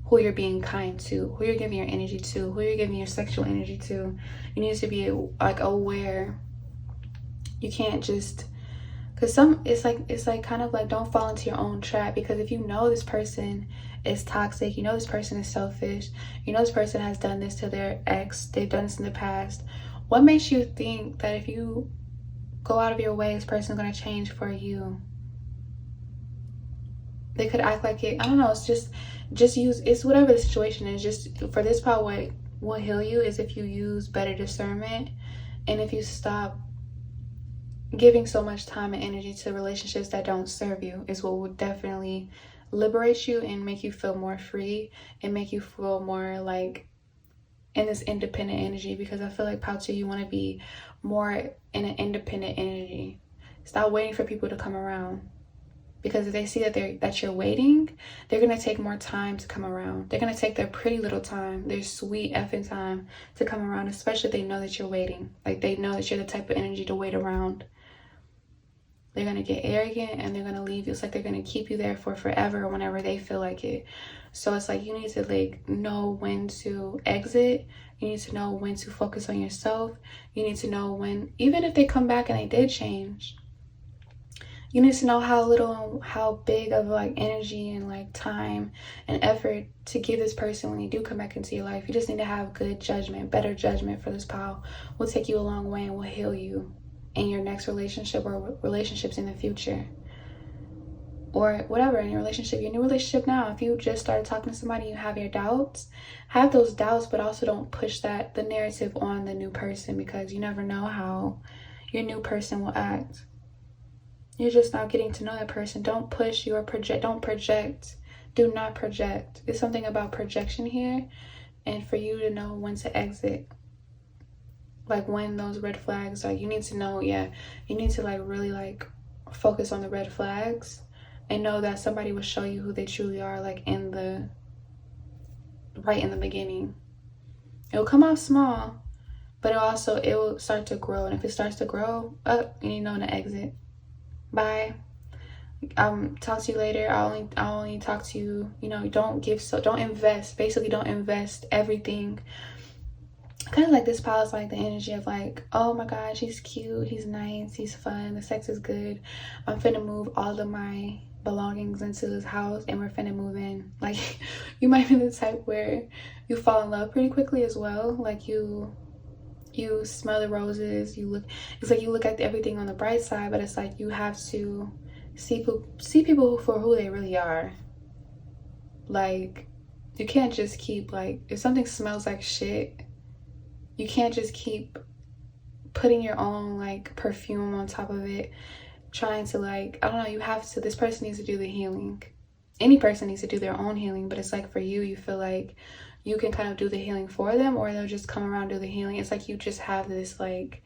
who you're being kind to, who you're giving your energy to, who you're giving your sexual energy to. You need to be like aware. You can't just, because it's like kind of like, don't fall into your own trap. Because if you know this person is toxic, you know this person is selfish, you know this person has done this to their ex, they've done this in the past, what makes you think that if you go out of your way, this person's going to change for you? They could act like it, I don't know, it's just use, it's whatever the situation is. Just for this part, what will heal you is if you use better discernment, and if you stop giving so much time and energy to relationships that don't serve you, is what would definitely liberate you and make you feel more free and make you feel more like in this independent energy. Because I feel like, Poucher, you want to be more in an independent energy. Stop waiting for people to come around, because if they see that you're waiting, they're gonna take more time to come around. They're gonna take their pretty little time, their sweet effing time to come around, especially if they know that you're waiting. Like, they know that you're the type of energy to wait around. They're going to get arrogant and they're going to leave you. It's like they're going to keep you there for forever whenever they feel like it. So it's like, you need to like know when to exit. You need to know when to focus on yourself. You need to know when, even if they come back and they did change, you need to know how little and how big of like energy and like time and effort to give this person when they do come back into your life. You just need to have good judgment, better judgment for this pile. Will take you a long way and will heal you in your next relationship or relationships in the future, or whatever, in your relationship, your new relationship now. If you just started talking to somebody, you have your doubts, have those doubts, but also don't push the narrative on the new person, because you never know how your new person will act. You're just not getting to know that person. Don't push your don't project. Do not project. There's something about projection here, and for you to know when to exit. Like, when those red flags, like, you need to know, you need to like really like focus on the red flags and know that somebody will show you who they truly are, like right in the beginning. It will come out small, but it will start to grow. And if it starts to grow up, you need to know when to exit. Bye. Talk to you later. I'll only talk to you, don't invest. Basically, don't invest everything. Kind of like this pile is like the energy of like, oh my gosh, he's cute, he's nice, he's fun, the sex is good, I'm finna move all of my belongings into this house and we're finna move in. Like, you might be the type where you fall in love pretty quickly as well. Like, you smell the roses, it's like you look at everything on the bright side, but it's like you have to see people for who they really are. Like, you can't just keep, like, if something smells like shit, you can't just keep putting your own, like, perfume on top of it, trying to, like, I don't know, you have to, this person needs to do the healing. Any person needs to do their own healing, but it's like for you feel like you can kind of do the healing for them, or they'll just come around and do the healing. It's like you just have this, like,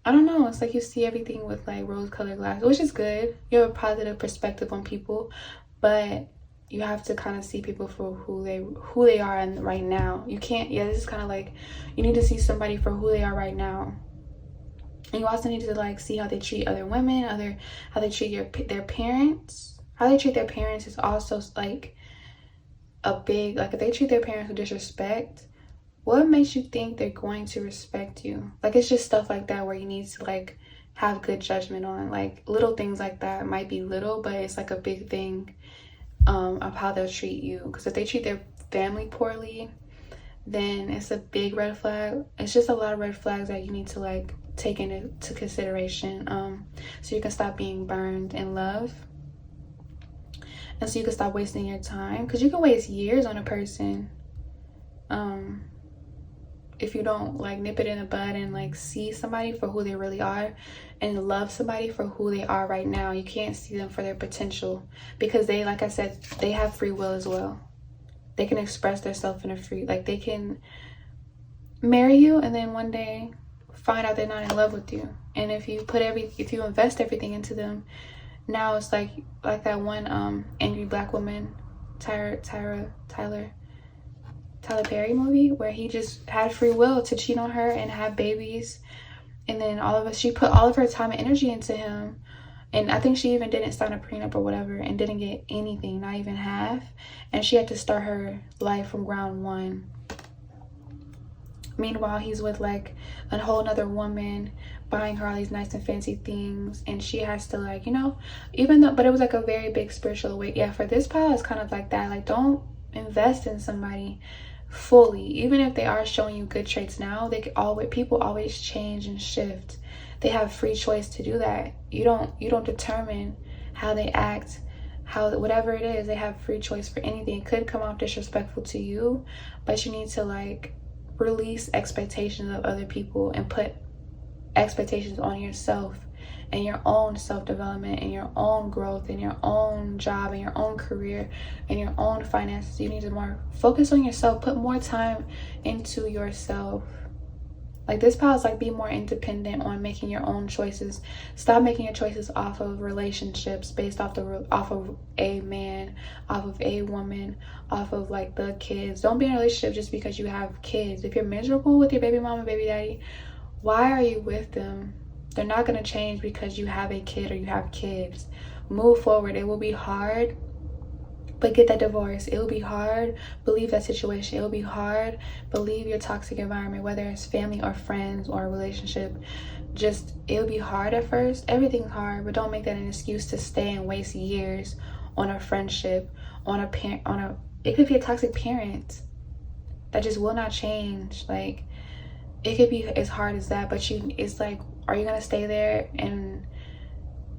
I don't know, it's like you see everything with, like, rose-colored glasses, which is good. You have a positive perspective on people, but you have to kind of see people for who they are and right now. You can't, this is kind of like, you need to see somebody for who they are right now. And you also need to, like, see how they treat other women, how they treat their parents. How they treat their parents is also, like, a big, like, if they treat their parents with disrespect, what makes you think they're going to respect you? Like, it's just stuff like that where you need to, like, have good judgment on. Like, little things like that might be little, but it's like a big thing of how they'll treat you. Because if they treat their family poorly, then it's a big red flag. It's just a lot of red flags that you need to, like, take into consideration, so you can stop being burned in love. And so you can stop wasting your time, because you can waste years on a person if you don't, like, nip it in the bud and, like, see somebody for who they really are and love somebody for who they are right now. You can't see them for their potential, because they, like I said, they have free will as well. They can express themselves in a free, like, they can marry you and then one day find out they're not in love with you. And if you invest everything into them, now it's like that one angry black woman, Tyler Perry movie, where he just had free will to cheat on her and have babies, and then she put all of her time and energy into him, and I think she even didn't sign a prenup or whatever and didn't get anything, not even half, and she had to start her life from ground one. Meanwhile, he's with, like, a whole nother woman, buying her all these nice and fancy things, and she has to, like, you know, but it was like a very big spiritual weight. Yeah, for this pile, it's kind of like that. Like, don't invest in somebody fully, even if they are showing you good traits now. People always change and shift. They have free choice to do that. You don't determine how they act, whatever it is. They have free choice for anything. It could come off disrespectful to you, but you need to, like, release expectations of other people and put expectations on yourself and your own self-development and your own growth and your own job and your own career and your own finances. You need to more focus on yourself, put more time into yourself. Like, this pile is like, be more independent on making your own choices. Stop making your choices off of relationships based off of a man, off of a woman, off of, like, the kids. Don't be in a relationship just because you have kids. If you're miserable with your baby mama, baby daddy, why are you with them? They're not going to change because you have a kid or you have kids. Move forward. It will be hard, but get that divorce. It will be hard. Believe that situation. It will be hard. Believe your toxic environment, whether it's family or friends or a relationship. It'll be hard at first. Everything's hard, but don't make that an excuse to stay and waste years on a friendship, it could be a toxic parent that just will not change. Like, it could be as hard as that, but it's like, are you gonna stay there and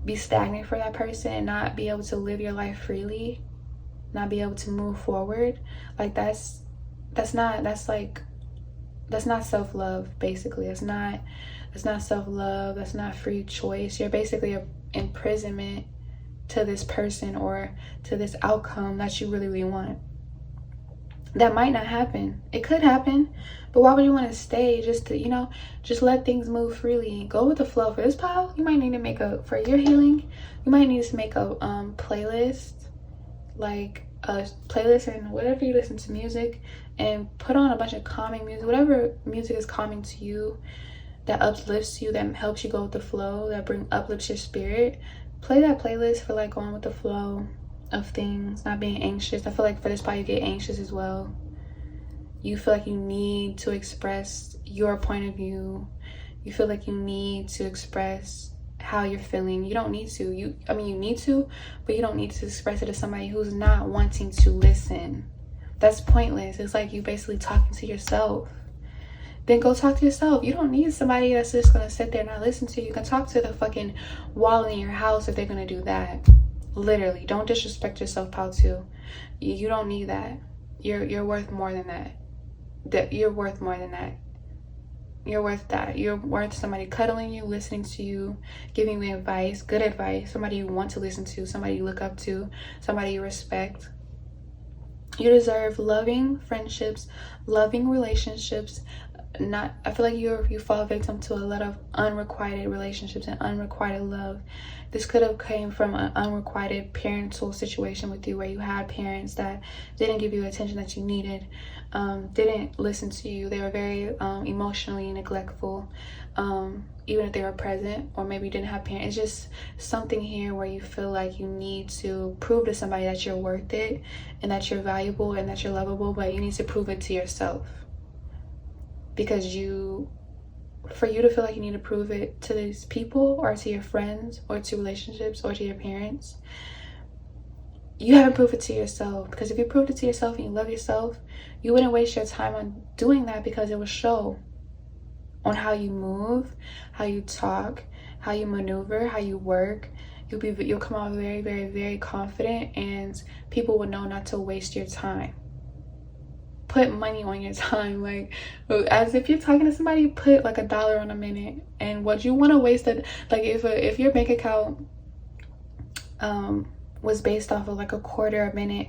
be stagnant for that person and not be able to live your life freely, not be able to move forward? Like, that's not self-love. Basically, that's not self-love. That's not free choice. You're basically an imprisonment to this person or to this outcome that you really, really want. That might not happen. It could happen, but why would you want to stay just to, just let things move freely? Go with the flow. For this pile, you might need to for your healing, you might need to make a playlist, like a playlist, and whatever you listen to music, and put on a bunch of calming music, whatever music is calming to you, that uplifts you, that helps you go with the flow, that uplifts your spirit. Play that playlist for, like, going with the flow of things, not being anxious. I feel like for this part you get anxious as well. You feel like you need to express your point of view. You feel like you need to express how you're feeling. You don't need to. You need to, but you don't need to express it to somebody who's not wanting to listen. That's pointless. It's like you basically talking to yourself. Then go talk to yourself. You don't need somebody that's just gonna sit there and not listen to you. You can talk to the fucking wall in your house if they're gonna do that. Literally, don't disrespect yourself, pal. Too. You don't need that. You're worth more than that. You're worth more than that. You're worth that. You're worth somebody cuddling you, listening to you, giving you advice, good advice, somebody you want to listen to, somebody you look up to, somebody you respect. You deserve loving friendships, loving relationships. I feel like you fall victim to a lot of unrequited relationships and unrequited love. This could have came from an unrequited parental situation with you, where you had parents that didn't give you the attention that you needed, didn't listen to you. They were very emotionally neglectful, even if they were present, or maybe you didn't have parents. It's just something here where you feel like you need to prove to somebody that you're worth it and that you're valuable and that you're lovable, but you need to prove it to yourself. Because for you to feel like you need to prove it to these people or to your friends or to relationships or to your parents, you haven't proved it to yourself. Because if you proved it to yourself and you love yourself, you wouldn't waste your time on doing that, because it will show on how you move, how you talk, how you maneuver, how you work. You'll come out very, very, very confident, and people will know not to waste your time. Put money on your time, like as if you're talking to somebody. Put like $1 on a minute, and what you want to waste it, like if your bank account was based off of like a quarter a minute,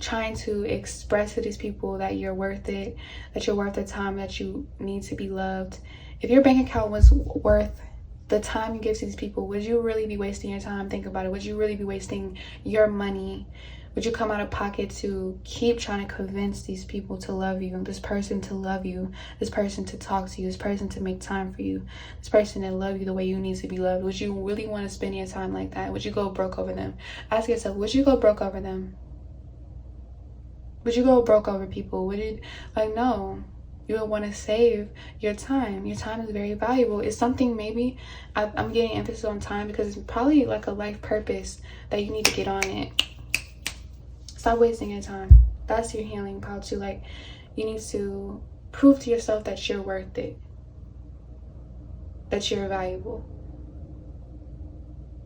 trying to express to these people that you're worth it, that you're worth the time, that you need to be loved. If your bank account was worth the time you give to these people, would you really be wasting your time? Think about it. Would you really be wasting your money? Would you come out of pocket to keep trying to convince these people to love you, this person to love you, this person to talk to you, this person to make time for you, this person to love you the way you need to be loved? Would you really want to spend your time like that? Would you go broke over them? Ask yourself, would you go broke over them? Would you go broke over people? Would you, like, no. You would want to save your time. Your time is very valuable. It's something, maybe I'm getting emphasis on time because it's probably like a life purpose that you need to get on it. Stop wasting your time. That's your healing part too. Like, you need to prove to yourself that you're worth it, that you're valuable,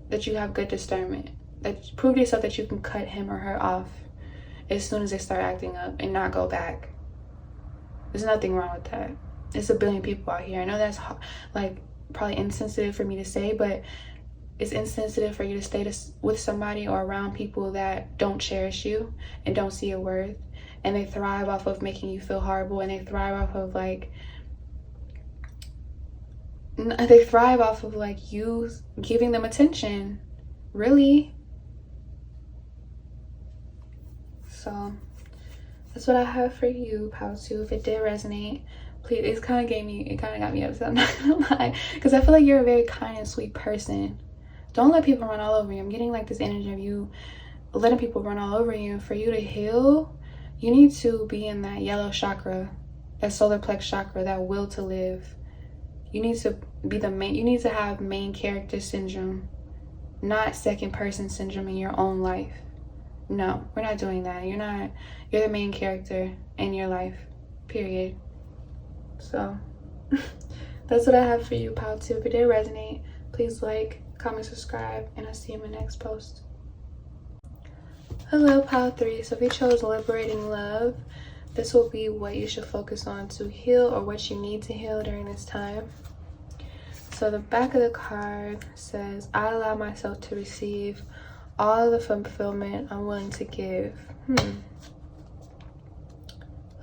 that you have good discernment, that prove to yourself that you can cut him or her off as soon as they start acting up and not go back. There's nothing wrong with that. It's a billion people out here. I know that's like probably insensitive for me to say, but it's insensitive for you to stay with somebody or around people that don't cherish you and don't see your worth, and they thrive off of making you feel horrible, and they thrive off of like you giving them attention. Really? So that's what I have for you, Pal 2. If it did resonate, please, it kind of got me upset, I'm not gonna lie, because I feel like you're a very kind and sweet person. Don't let people run all over you. I'm getting like this energy of you letting people run all over you. And for you to heal, you need to be in that yellow chakra, that solar plex chakra, that will to live. You need to be you need to have main character syndrome, not second person syndrome in your own life. No, we're not doing that. You're the main character in your life, period. So that's what I have for you, Pal 2. If it did resonate, please like, comment, subscribe, and I'll see you in my next post. Hello, Pal 3. So if you chose liberating love, this will be what you should focus on to heal, or what you need to heal during this time. So the back of the card says, I allow myself to receive all the fulfillment I'm willing to give.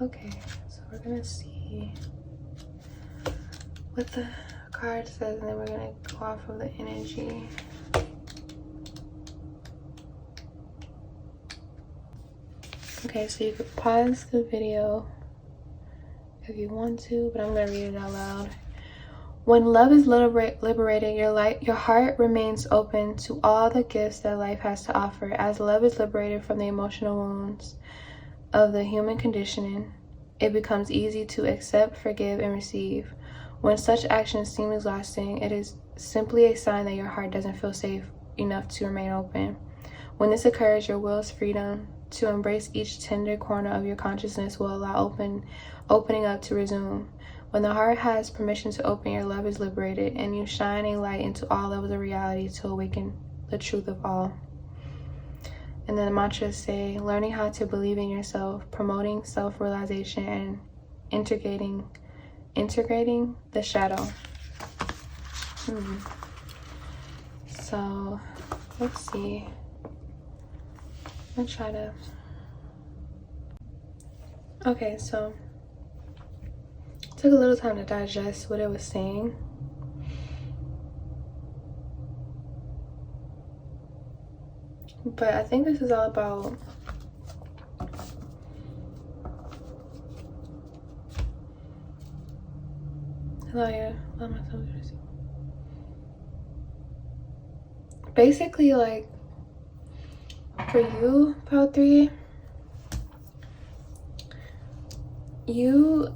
Okay, so we're gonna see what the card says, and then we're gonna go off of the energy. Okay, so you could pause the video if you want to, but I'm gonna read it out loud. When love is liberated, your heart remains open to all the gifts that life has to offer. As love is liberated from the emotional wounds of the human conditioning, it becomes easy to accept, forgive, and receive. When such actions seem exhausting, it is simply a sign that your heart doesn't feel safe enough to remain open. When this occurs, your will's freedom to embrace each tender corner of your consciousness will allow opening up to resume. When the heart has permission to open, your love is liberated, and you shine a light into all levels of reality to awaken the truth of all. And then the mantras say, learning how to believe in yourself, promoting self-realization, and integrating the shadow. So let's see. I'm gonna try to. Okay, so it took a little time to digest what it was saying. But I think this is all about basically, like, for you, Pile 3, you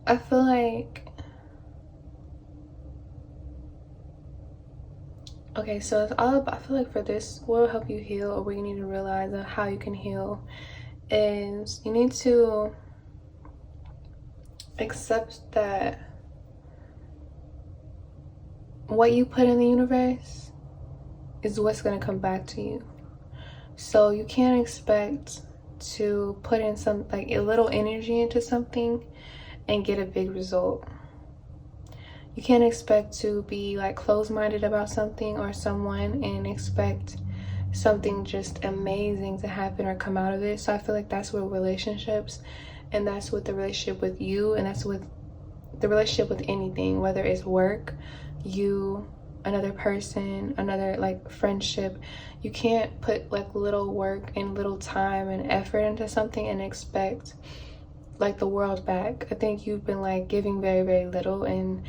I feel like, okay, so it's all about, I feel like for this, what will help you heal, or what you need to realize of how you can heal, is you need to accept that what you put in the universe is what's going to come back to you. So you can't expect to put in some, like, a little energy into something and get a big result. You can't expect to be like closed-minded about something or someone and expect something just amazing to happen or come out of it. So I feel like that's with relationships, and that's with the relationship with you, and that's with the relationship with anything, whether it's work, you, another person, another like friendship. You can't put like little work and little time and effort into something and expect like the world back. I think you've been like giving very, very little, and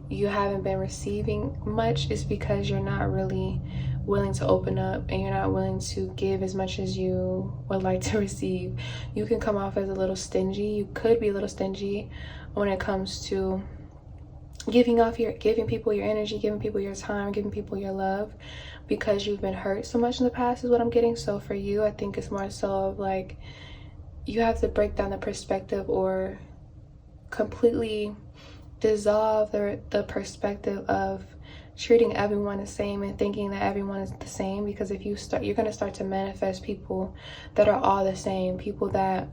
you haven't been receiving much. Is because you're not really willing to open up, and you're not willing to give as much as you would like to receive. You can come off as a little stingy. You could be a little stingy when it comes to giving people your energy, giving people your time, giving people your love, because you've been hurt so much in the past, is what I'm getting. So for you, I think it's more so of like, you have to break down the perspective, or completely dissolve the perspective of treating everyone the same and thinking that everyone is the same. Because if you start, you're going to start to manifest people that are all the same, people that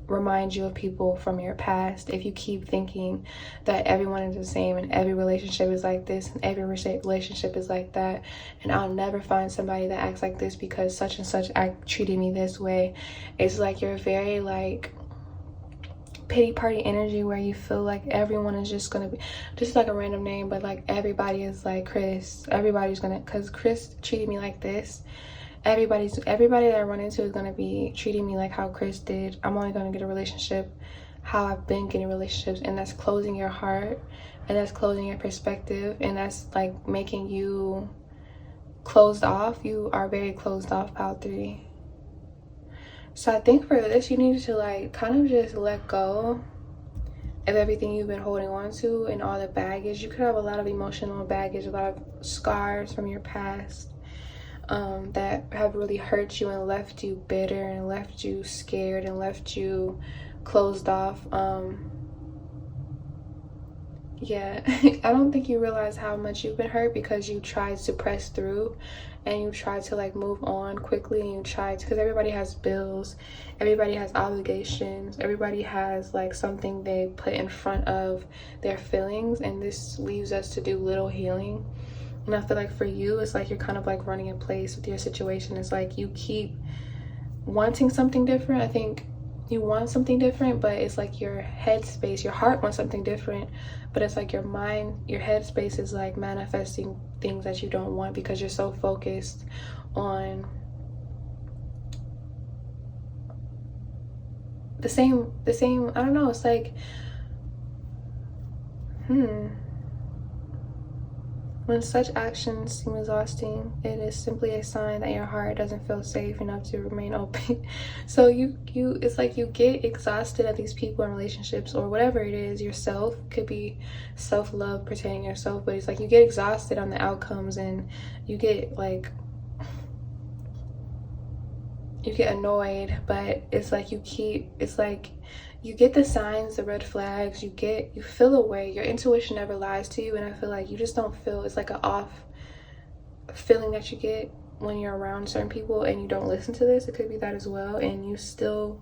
remind you of people from your past. If you keep thinking that everyone is the same and every relationship is like this and every relationship is like that, and I'll never find somebody that acts like this because such and such treated me this way, it's like you're very like pity party energy, where you feel like everyone is just gonna be just like a random name, but like everybody is like Chris. Everybody's gonna, because Chris treated me like this, everybody that I run into is going to be treating me like how Chris did. I'm only going to get a relationship how I've been getting relationships, and that's closing your heart, and that's closing your perspective, and that's like making you closed off. You are very closed off, Pile 3. So I think for this, you need to like kind of just let go of everything you've been holding on to and all the baggage. You could have a lot of emotional baggage, a lot of scars from your past, that have really hurt you and left you bitter and left you scared and left you closed off. Yeah, I don't think you realize how much you've been hurt, because you tried to press through and you tried to like move on quickly, and you tried to, because everybody has bills, everybody has obligations, everybody has like something they put in front of their feelings, and this leaves us to do little healing. And I feel like for you, it's like you're kind of like running in place with your situation. It's like you keep wanting something different. I think you want something different, but it's like your headspace, your heart wants something different, but it's like your mind, your headspace is like manifesting things that you don't want, because you're so focused on the same, I don't know, it's like, When such actions seem exhausting, it is simply a sign that your heart doesn't feel safe enough to remain open. So it's like you get exhausted at these people and relationships or whatever it is. Yourself could be self-love, protecting yourself, but it's like you get exhausted on the outcomes and you get like, you get annoyed, but it's like it's like you get the signs, the red flags, you feel away. Your intuition never lies to you, and I feel like you just don't feel, it's like an off feeling that you get when you're around certain people and you don't listen to this. It could be that as well, and you still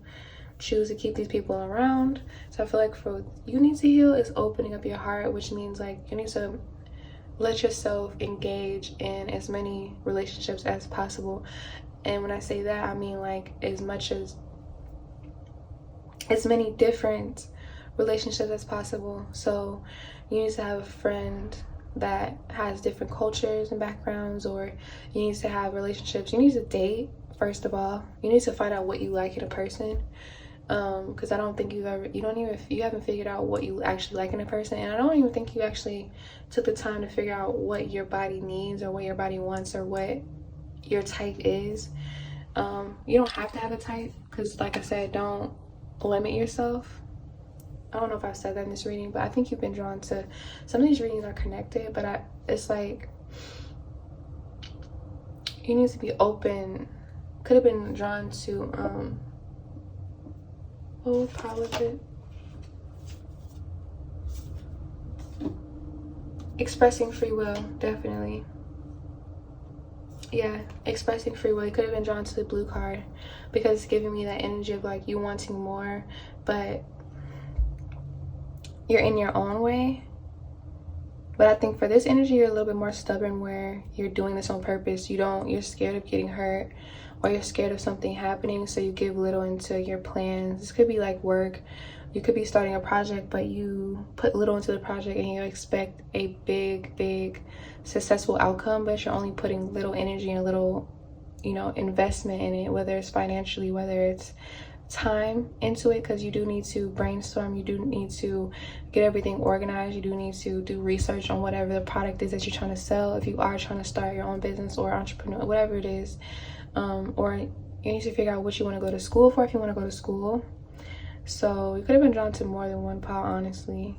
choose to keep these people around. So I feel like for you need to heal is opening up your heart, which means like you need to let yourself engage in as many relationships as possible. And when I say that, I mean like as many different relationships as possible. So you need to have a friend that has different cultures and backgrounds, or you need to have relationships. You need to date, first of all. You need to find out what you like in a person. Because I don't think you haven't figured out what you actually like in a person, and I don't even think you actually took the time to figure out what your body needs or what your body wants or what your type is. You don't have to have a type, because like I said, don't limit yourself. I don't know if I've said that in this reading, but I think you've been drawn to, some of these readings are connected, but it's like you need to be open. Could have been drawn to what pile is it? Expressing free will, definitely. Yeah, expressing free will. You could have been drawn to the blue card because it's giving me that energy of like you wanting more, but you're in your own way. But I think for this energy, you're a little bit more stubborn, where you're doing this on purpose. You're scared of getting hurt, or you're scared of something happening, so you give little into your plans. This could be like work. You could be starting a project, but you put little into the project and you expect a big successful outcome, but you're only putting little energy and a little, investment in it, whether it's financially, whether it's time into it, because you do need to brainstorm, you do need to get everything organized, you do need to do research on whatever the product is that you're trying to sell, if you are trying to start your own business or entrepreneur, whatever it is. Or you need to figure out what you want to go to school for, if you want to go to school. So you could have been drawn to more than one pile, honestly,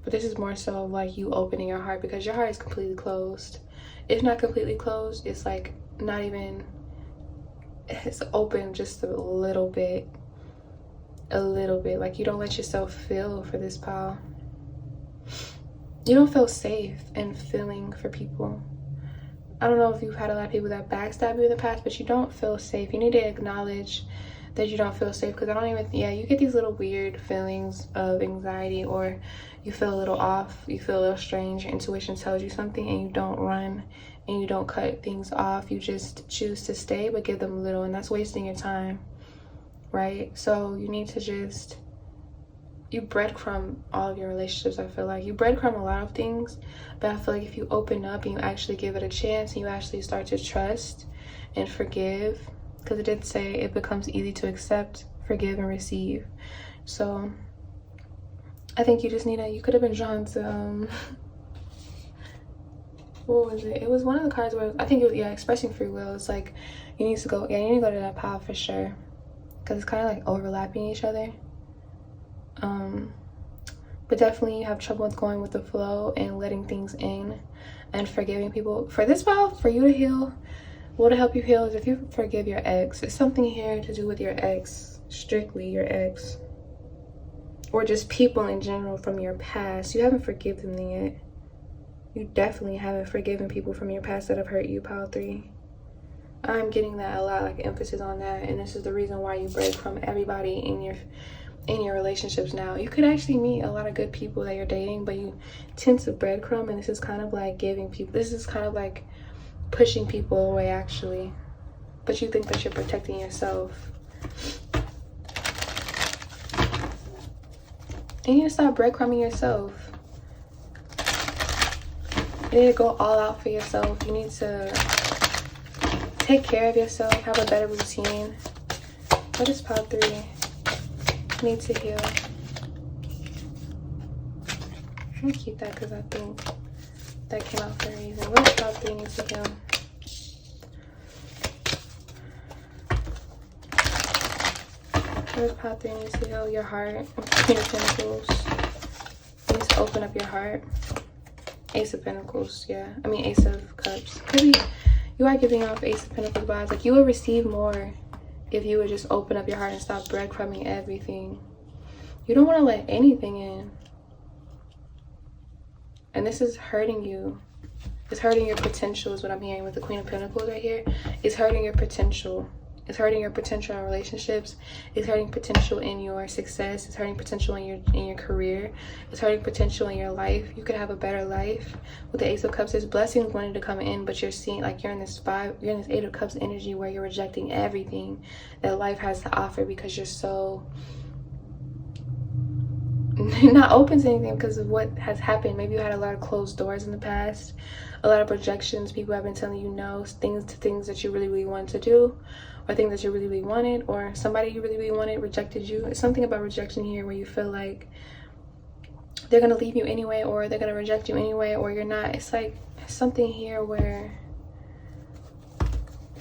but this is more so like you opening your heart, because your heart is completely closed. It's not completely closed, it's like not even, it's open just a little bit, like you don't let yourself feel for this pile. You don't feel safe and feeling for people. I don't know if you've had a lot of people that backstab you in the past, but you don't feel safe. You need to acknowledge that you don't feel safe, because you get these little weird feelings of anxiety, or you feel a little off, you feel a little strange, your intuition tells you something and you don't run and you don't cut things off, you just choose to stay but give them a little, and that's wasting your time, right? So you need to you breadcrumb all of your relationships. I feel like you breadcrumb a lot of things, but I feel like if you open up and you actually give it a chance and you actually start to trust and forgive, because it did say it becomes easy to accept, forgive, and receive. So I think you just you could have been drawn to what was it? It was one of the cards where I think it was, expressing free will. It's like you need to go to that pile for sure, because it's kind of like overlapping each other. But definitely you have trouble with going with the flow and letting things in and forgiving people. For this pile, for you to heal, what will help you heal is if you forgive your ex. It's something here to do with your ex, strictly your ex, or just people in general from your past. You haven't forgiven them yet. You definitely haven't forgiven people from your past that have hurt you, pile 3. I'm getting that a lot, like emphasis on that, and this is the reason why you break from everybody in your relationships now. You could actually meet a lot of good people that you're dating, but you tend to breadcrumb, and this is kind of like this is kind of like pushing people away actually, but you think that you're protecting yourself. And you need to stop breadcrumbing yourself. You need to go all out for yourself. You need to take care of yourself, have a better routine. What is pile 3? Need to heal. I'm gonna keep that because I think that came out for a reason. 3 needs to heal? What does pile 3 needs to heal? Your heart. Queen of Pentacles. You need to open up your heart. Ace of Pentacles, yeah. I mean, Ace of Cups. Could be, you are giving off Ace of Pentacles vibes. Like, you will receive more if you would just open up your heart and stop breadcrumbing everything. You don't want to let anything in. And this is hurting you. It's hurting your potential is what I'm hearing with the Queen of Pentacles right here. It's hurting your potential. It's hurting your potential in relationships. It's hurting potential in your success. It's hurting potential in your career. It's hurting potential in your life. You could have a better life. With the Ace of Cups, there's blessings wanting to come in, but you're seeing like you're in this Eight of Cups energy where you're rejecting everything that life has to offer because you're so not open to anything because of what has happened. Maybe you had a lot of closed doors in the past, a lot of projections. People have been telling you no, things that you really wanted to do, or things that you really wanted, or somebody you really wanted rejected you. It's something about rejection here where you feel like they're gonna leave you anyway, or they're gonna reject you anyway, or you're not. It's like something here where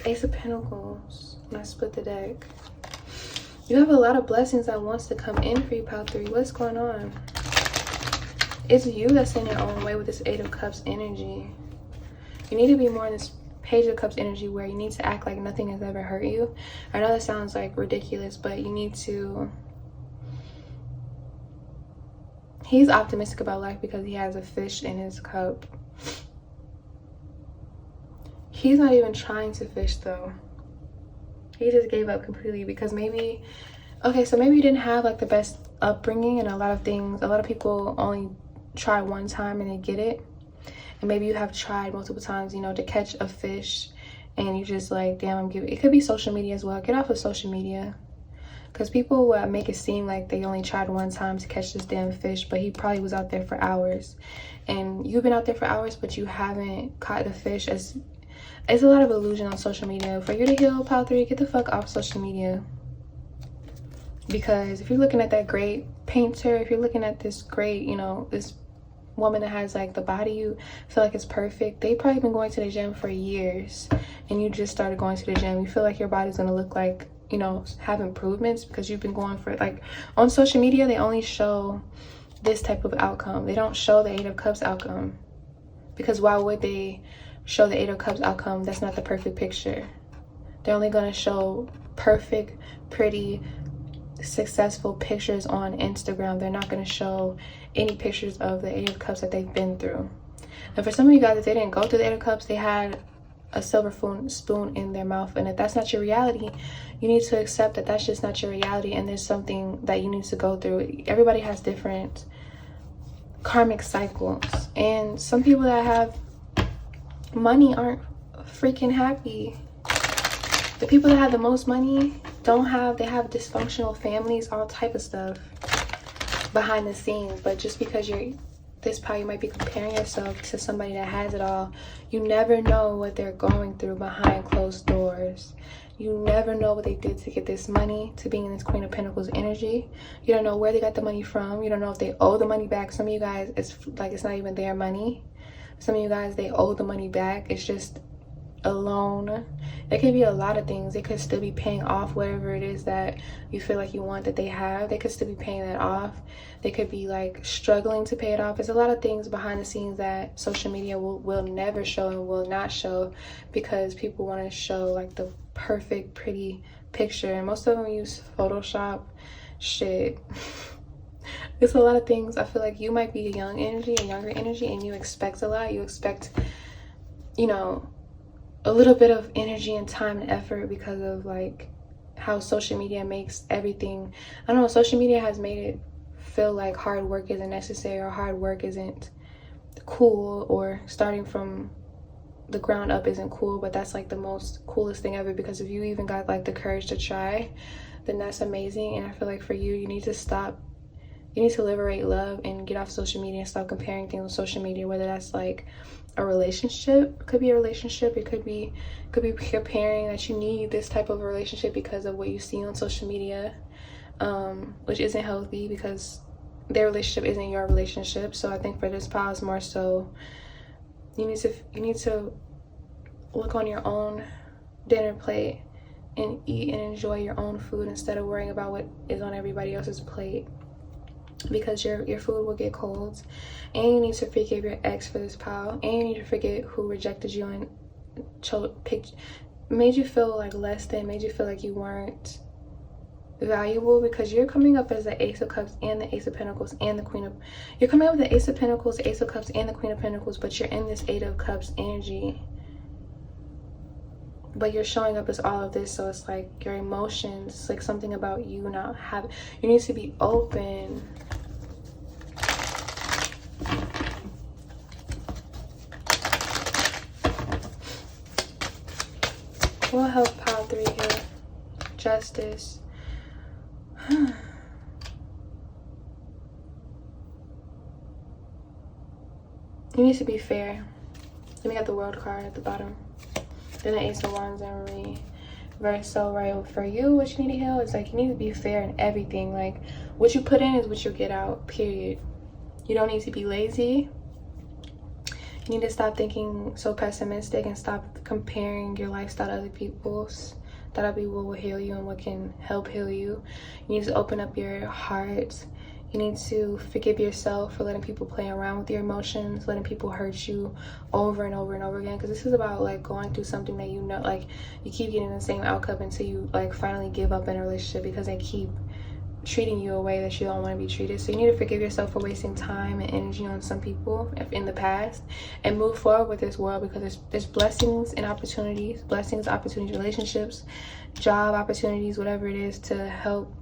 Ace of Pentacles, when I split the deck, you have a lot of blessings that wants to come in for you, pile 3. What's going on? It's you that's in your own way with this Eight of Cups energy. You need to be more in this Page of Cups energy where you need to act like nothing has ever hurt you. I know that sounds like ridiculous, but you need to... He's optimistic about life because he has a fish in his cup. He's not even trying to fish though. He just gave up completely because maybe... Okay, so maybe you didn't have like the best upbringing, and a lot of people only try one time and they get it. And maybe you have tried multiple times, you know, to catch a fish, and you just like, damn, I'm giving. It could be social media as well. Get off of social media, because people will make it seem like they only tried one time to catch this damn fish, but he probably was out there for hours, and you've been out there for hours, but you haven't caught the fish. It's a lot of illusion on social media. For you to heal, pile 3, get the fuck off social media. Because if you're looking at that great painter, if you're looking at this great, you know, this woman that has like the body you feel like is perfect, they probably been going to the gym for years, and you just started going to the gym. You feel like your body's gonna look like, you know, have improvements because you've been going for it. Like on social media, they only show this type of outcome. They don't show the Eight of Cups outcome, because why would they show the Eight of Cups outcome? That's not the perfect picture. They're only gonna show perfect, pretty, successful pictures on Instagram. They're not going to show any pictures of the Eight of Cups that they've been through. And for some of you guys, if they didn't go through the Eight of Cups, they had a silver spoon in their mouth. And if that's not your reality, you need to accept that that's just not your reality, and there's something that you need to go through. Everybody has different karmic cycles, and some people that have money aren't freaking happy. The people that have the most money they have dysfunctional families, all type of stuff behind the scenes. But just because you're this pile, you might be comparing yourself to somebody that has it all. You never know what they're going through behind closed doors. You never know what they did to get this money, to being in this Queen of Pentacles energy. You don't know where they got the money from. You don't know if they owe the money back. Some of you guys, it's like it's not even their money. Some of you guys, they owe the money back. It's just a loan. It could be a lot of things. They could still be paying off whatever it is that you feel like you want that they have. They could still be paying that off. They could be like struggling to pay it off. There's a lot of things behind the scenes that social media will never show and will not show, because people want to show like the perfect, pretty picture, and most of them use Photoshop shit. There's a lot of things. I feel like you might be a young energy, a younger energy, and you expect a lot. You expect, you know, a little bit of energy and time and effort because of like how social media makes everything. I don't know, social media has made it feel like hard work isn't necessary, or hard work isn't cool, or starting from the ground up isn't cool. But that's like the most coolest thing ever, because if you even got like the courage to try, then that's amazing. And I feel like for you, you need to stop. You need to liberate love and get off social media and stop comparing things on social media, whether that's like a relationship. It could be a relationship. It could be comparing that you need this type of relationship because of what you see on social media, which isn't healthy, because their relationship isn't your relationship. So I think for this pile, it's more so you need to look on your own dinner plate and eat and enjoy your own food instead of worrying about what is on everybody else's plate, because your food will get cold. And you need to forgive your ex for this pile, and you need to forget who rejected you and made you feel like less than, made you feel like you weren't valuable, because you're coming up as the Ace of Cups and the Ace of Pentacles and the Queen of, you're coming up with the Ace of Pentacles, Ace of Cups, and the Queen of Pentacles, but you're in this Eight of Cups energy. But you're showing up as all of this, so it's like your emotions, like something about you not have, you need to be open. We'll help pile 3 here. Justice. You need to be fair. Then we got the World card at the bottom. Then the Ace of Wands and reverse. So right, for you, what you need to heal is like, you need to be fair in everything. Like, what you put in is what you get out, period. You don't need to be lazy. You need to stop thinking so pessimistic and stop comparing your lifestyle to other people's. That'll be what will heal you and what can help heal you. You need to open up your heart. You need to forgive yourself for letting people play around with your emotions, letting people hurt you over and over and over again. Because this is about like going through something that you know, like you keep getting the same outcome until you like finally give up in a relationship because they keep treating you a way that you don't want to be treated. So you need to forgive yourself for wasting time and energy on some people in the past and move forward with this world, because there's blessings and opportunities, relationships, job opportunities, whatever it is to help.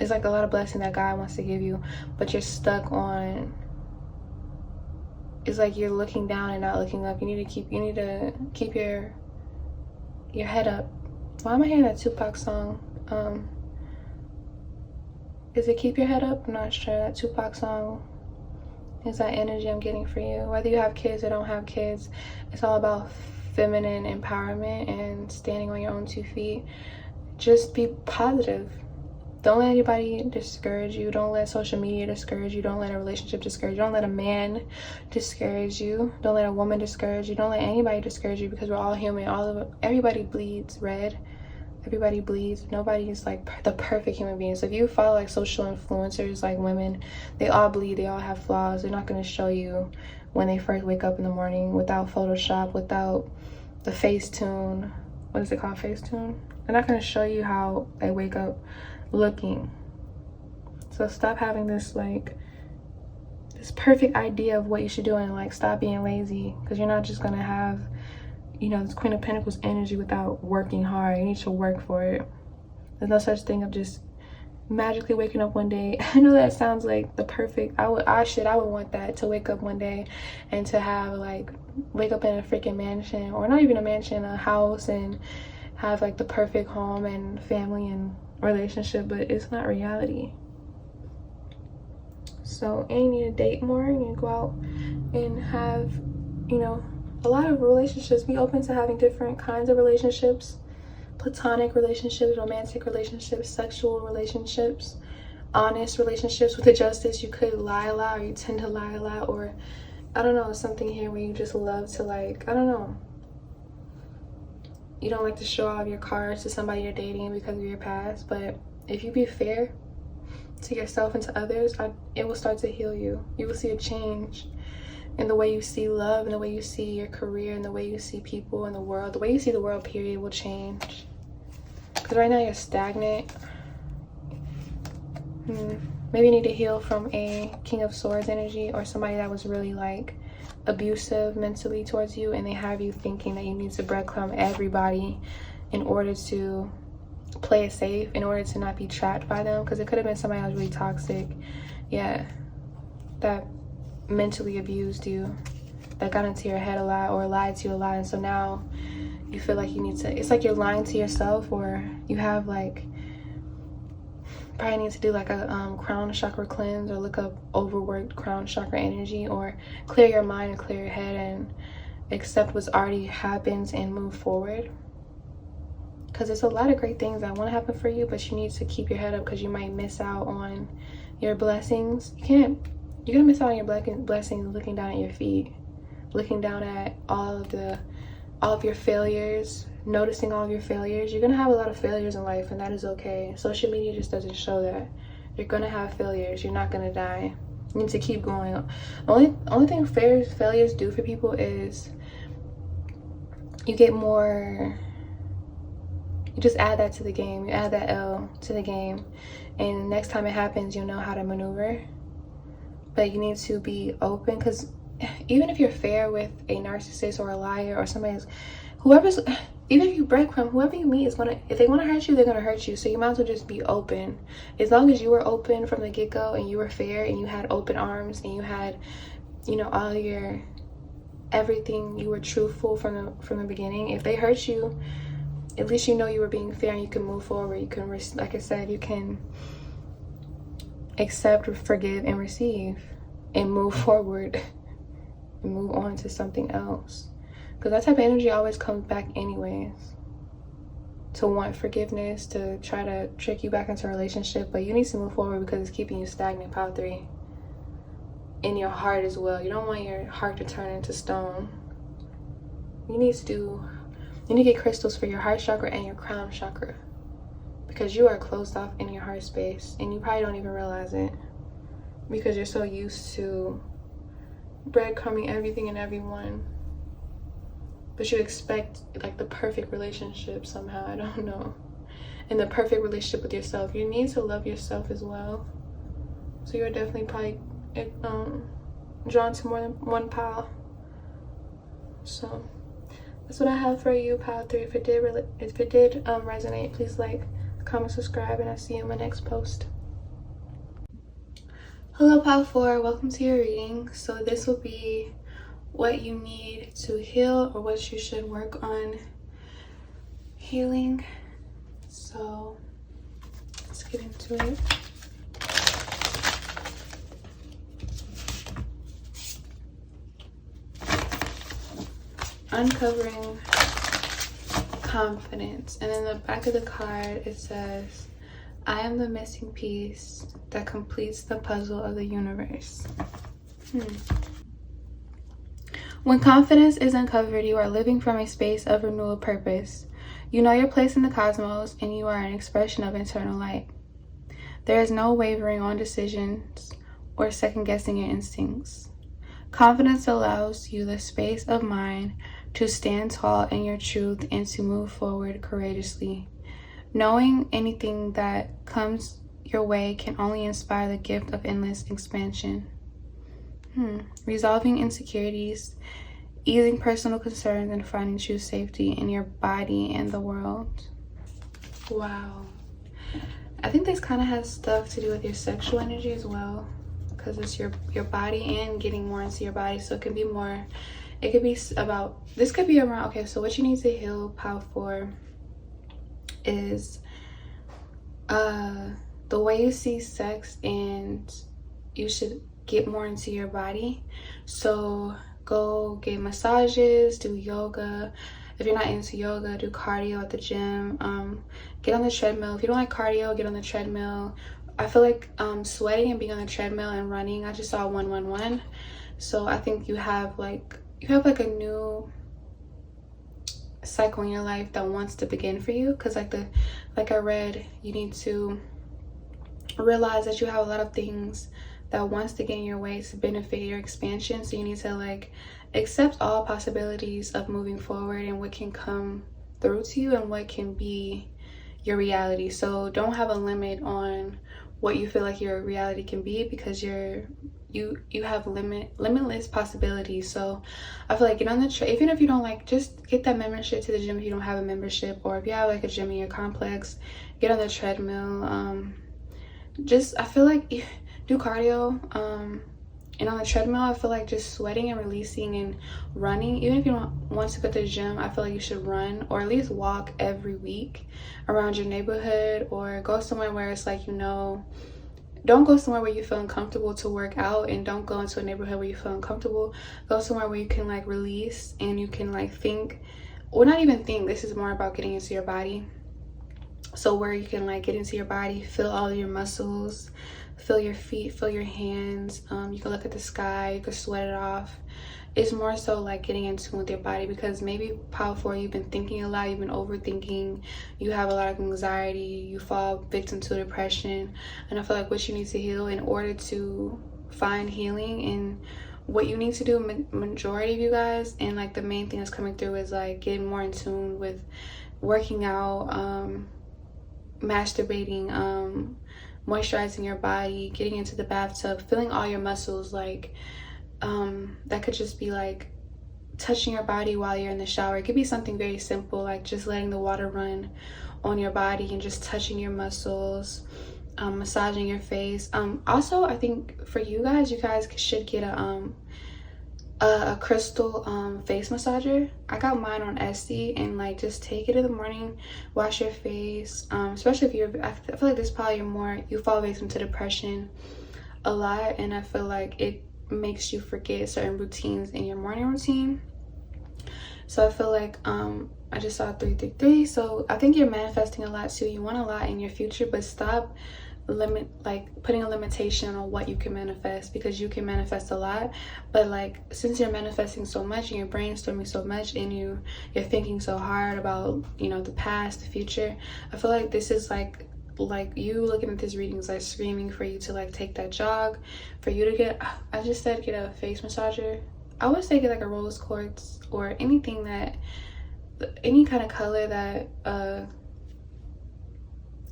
It's like a lot of blessing that God wants to give you, but you're stuck on, it's like you're looking down and not looking up. You need to keep your head up. Why am I hearing that Tupac song? Is it Keep Your Head Up? I'm not sure. That Tupac song is that energy I'm getting for you. Whether you have kids or don't have kids, it's all about feminine empowerment and standing on your own 2 feet. Just be positive. Don't let anybody discourage you. Don't let social media discourage you. Don't let a relationship discourage you. Don't let a man discourage you. Don't let a woman discourage you. Don't let anybody discourage you, because we're all human. Everybody bleeds red. Everybody bleeds. Nobody is like the perfect human being. So if you follow like social influencers, like women, they all bleed. They all have flaws. They're not going to show you when they first wake up in the morning without Photoshop, without the Facetune. What is it called? Facetune? They're not going to show you how they wake up looking. So stop having this like this perfect idea of what you should do, and like stop being lazy, because you're not just going to have, you know, this Queen of Pentacles energy without working hard. You need to work for it. There's no such thing of just magically waking up one day. I know that sounds like the perfect, I would want that, to wake up one day and to have like, wake up in a freaking mansion, or not even a mansion, a house, and have like the perfect home and family and relationship, but it's not reality. So, and you need to date more, you need to go out and have, you know, a lot of relationships. Be open to having different kinds of relationships, platonic relationships, romantic relationships, sexual relationships, honest relationships. With the Justice, you could lie a lot, or you tend to lie a lot, or I don't know, something here where you just love to like, I don't know, you don't like to show off your cards to somebody you're dating because of your past. But if you be fair to yourself and to others, it will start to heal you. You will see a change in the way you see love, and the way you see your career, and the way you see people in the world. The way you see the world, period, will change. Because right now you're stagnant. Maybe you need to heal from a King of Swords energy, or somebody that was really like abusive mentally towards you, and they have you thinking that you need to breadcrumb everybody in order to play it safe, in order to not be trapped by them. Because it could have been somebody that was really toxic, yeah, that mentally abused you, that got into your head a lot or lied to you a lot. And so now you feel like you need to, it's like you're lying to yourself, or you have like, probably need to do like a crown chakra cleanse, or look up overworked crown chakra energy, or clear your mind and clear your head and accept what's already happened and move forward. Because there's a lot of great things that want to happen for you, but you need to keep your head up, because you might miss out on your blessings. You're gonna miss out on your blessings looking down at your feet, looking down at all of the all of your failures, noticing all of your failures. You're gonna have a lot of failures in life, and that is okay. Social media just doesn't show that. You're gonna have failures. You're not gonna die. You need to keep going. Only thing failures do for people is you get more. You just add that to the game. You add that L to the game, and next time it happens, you know how to maneuver. But you need to be open, because even if you're fair with a narcissist or a liar or somebody else, even if you breadcrumb, whoever you meet is gonna, if they want to hurt you, they're gonna hurt you. So you might as well just be open. As long as you were open from the get-go, and you were fair, and you had open arms, and you had, you know, all your everything, you were truthful from the beginning. If they hurt you, at least you know you were being fair, and you can move forward. You can, like I said, you can accept, forgive, and receive, and move forward and move on to something else, because that type of energy always comes back anyways, to want forgiveness, to try to trick you back into a relationship. But you need to move forward, because it's keeping you stagnant. Pile 3 in your heart as well. You don't want your heart to turn into stone. You need to get crystals for your heart chakra and your crown chakra, because you are closed off in your heart space, and you probably don't even realize it, because you're so used to breadcrumbing everything and everyone. But you expect like the perfect relationship somehow, I don't know, and the perfect relationship with yourself. You need to love yourself as well. So you're definitely probably drawn to more than one pile. So that's what I have for you, pile 3. If it did resonate, please like, comment, subscribe, and I'll see you in my next post. Hello, pile 4. Welcome to your reading. So this will be what you need to heal, or what you should work on healing. So let's get into it. Uncovering confidence. And in the back of the card it says, I am the missing piece that completes the puzzle of the universe. When confidence is uncovered, you are living from a space of renewal purpose. You know your place in the cosmos, and you are an expression of internal light. There is no wavering on decisions or second-guessing your instincts. Confidence allows you the space of mind to stand tall in your truth and to move forward courageously. Knowing anything that comes your way can only inspire the gift of endless expansion. Resolving insecurities, easing personal concerns, and finding true safety in your body and the world. Wow. I think this kind of has stuff to do with your sexual energy as well, because it's your body and getting more into your body. So it could be more, it could be about, this could be around, okay, so what you need to heal, pile 4, is the way you see sex, and you should get more into your body. So go get massages, do yoga. If you're not into yoga, do cardio at the gym. Get on the treadmill. If you don't like cardio, get on the treadmill. I feel like sweating and being on the treadmill and running, I just saw 111. So I think you have like a new cycle in your life that wants to begin for you, because like I read, you need to realize that you have a lot of things that wants to get in your way to benefit your expansion. So you need to like accept all possibilities of moving forward and what can come through to you and what can be your reality. So don't have a limit on what you feel like your reality can be, because you have limitless possibilities. So I feel like get on the even if you don't like, just get that membership to the gym if you don't have a membership, or if you have like a gym in your complex, get on the treadmill. I feel like do cardio, and on the treadmill, I feel like just sweating and releasing and running. Even if you don't want to go to the gym, I feel like you should run, or at least walk every week around your neighborhood, or go somewhere where it's like, don't go somewhere where you feel uncomfortable to work out, and don't go into a neighborhood where you feel uncomfortable. Go somewhere where you can like release, and you can like think, or not even think, this is more about getting into your body. So where you can like get into your body, feel all of your muscles, feel your feet, feel your hands. You can look at the sky, you can sweat it off. it's more so like getting in tune with your body, because maybe pile 4, you've been thinking a lot, you've been overthinking, you have a lot of anxiety, you fall victim to depression. And I feel like what you need to heal in order to find healing, and what you need to do, majority of you guys, and like the main thing that's coming through is like getting more in tune with working out, masturbating, moisturizing your body, getting into the bathtub, feeling all your muscles. Like that could just be like touching your body while you're in the shower. It could be something very simple, like just letting the water run on your body and just touching your muscles, massaging your face. Also, I think for you guys should get a crystal face massager. I got mine on Etsy, and like just take it in the morning, wash your face, especially if I feel like this is probably you fall victim to depression a lot, and I feel like it makes you forget certain routines in your morning routine. So I feel like I just saw 333, so I think you're manifesting a lot too. You want a lot in your future, but stop putting a limitation on what you can manifest, because you can manifest a lot. But like, since you're manifesting so much and you're brainstorming so much and you're thinking so hard about, you know, the past, the future, I feel like this is like you looking at this reading is like screaming for you to like take that jog, for you to get a face massager. I would say get like a rose quartz or anything that, any kind of color that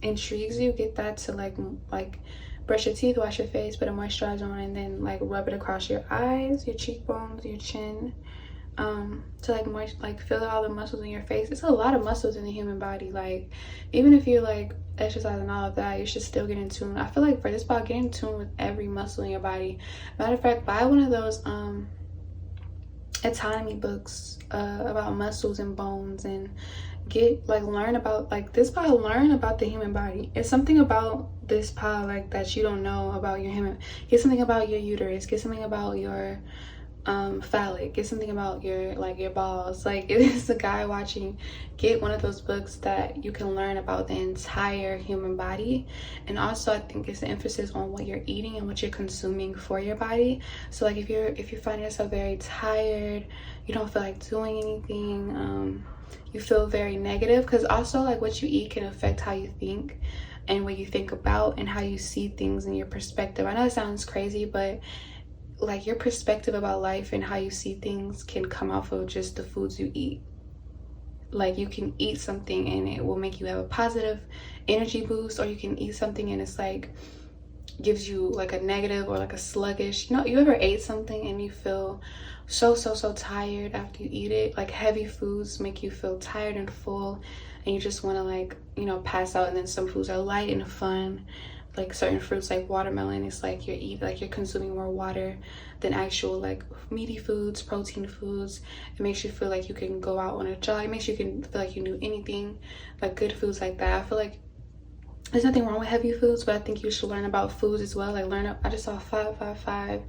intrigues you. Get that to like brush your teeth, wash your face, put a moisturizer on, and then like rub it across your eyes, your cheekbones, your chin, to like feel all the muscles in your face. It's a lot of muscles in the human body. Like, even if you like exercising all of that, you should still get in tune. I feel like for this part, get in tune with every muscle in your body. Matter of fact, buy one of those autonomy books about muscles and bones, and learn about this pile. Learn about the human body. It's something about this pile like that you don't know about your human. Get something about your uterus, get something about your phallic, get something about your balls. Like, if it's a guy watching, get one of those books that you can learn about the entire human body. And also, I think it's the emphasis on what you're eating and what you're consuming for your body. So like, if you find yourself very tired, you don't feel like doing anything, you feel very negative, because also like what you eat can affect how you think and what you think about and how you see things in your perspective. I know it sounds crazy, but like, your perspective about life and how you see things can come off of just the foods you eat. Like, you can eat something and it will make you have a positive energy boost, or you can eat something and it's like gives you like a negative or like a sluggish. You know, you ever ate something and you feel so tired after you eat it? Like, heavy foods make you feel tired and full, and you just want to like, you know, pass out. And then some foods are light and fun. Like certain fruits like watermelon, it's like you're consuming more water than actual like meaty foods, protein foods. It makes you feel like you can go out on a jog. It makes you can feel like you do anything. Like, good foods like that. I feel like there's nothing wrong with heavy foods, but I think you should learn about foods as well. Like, I just saw 555.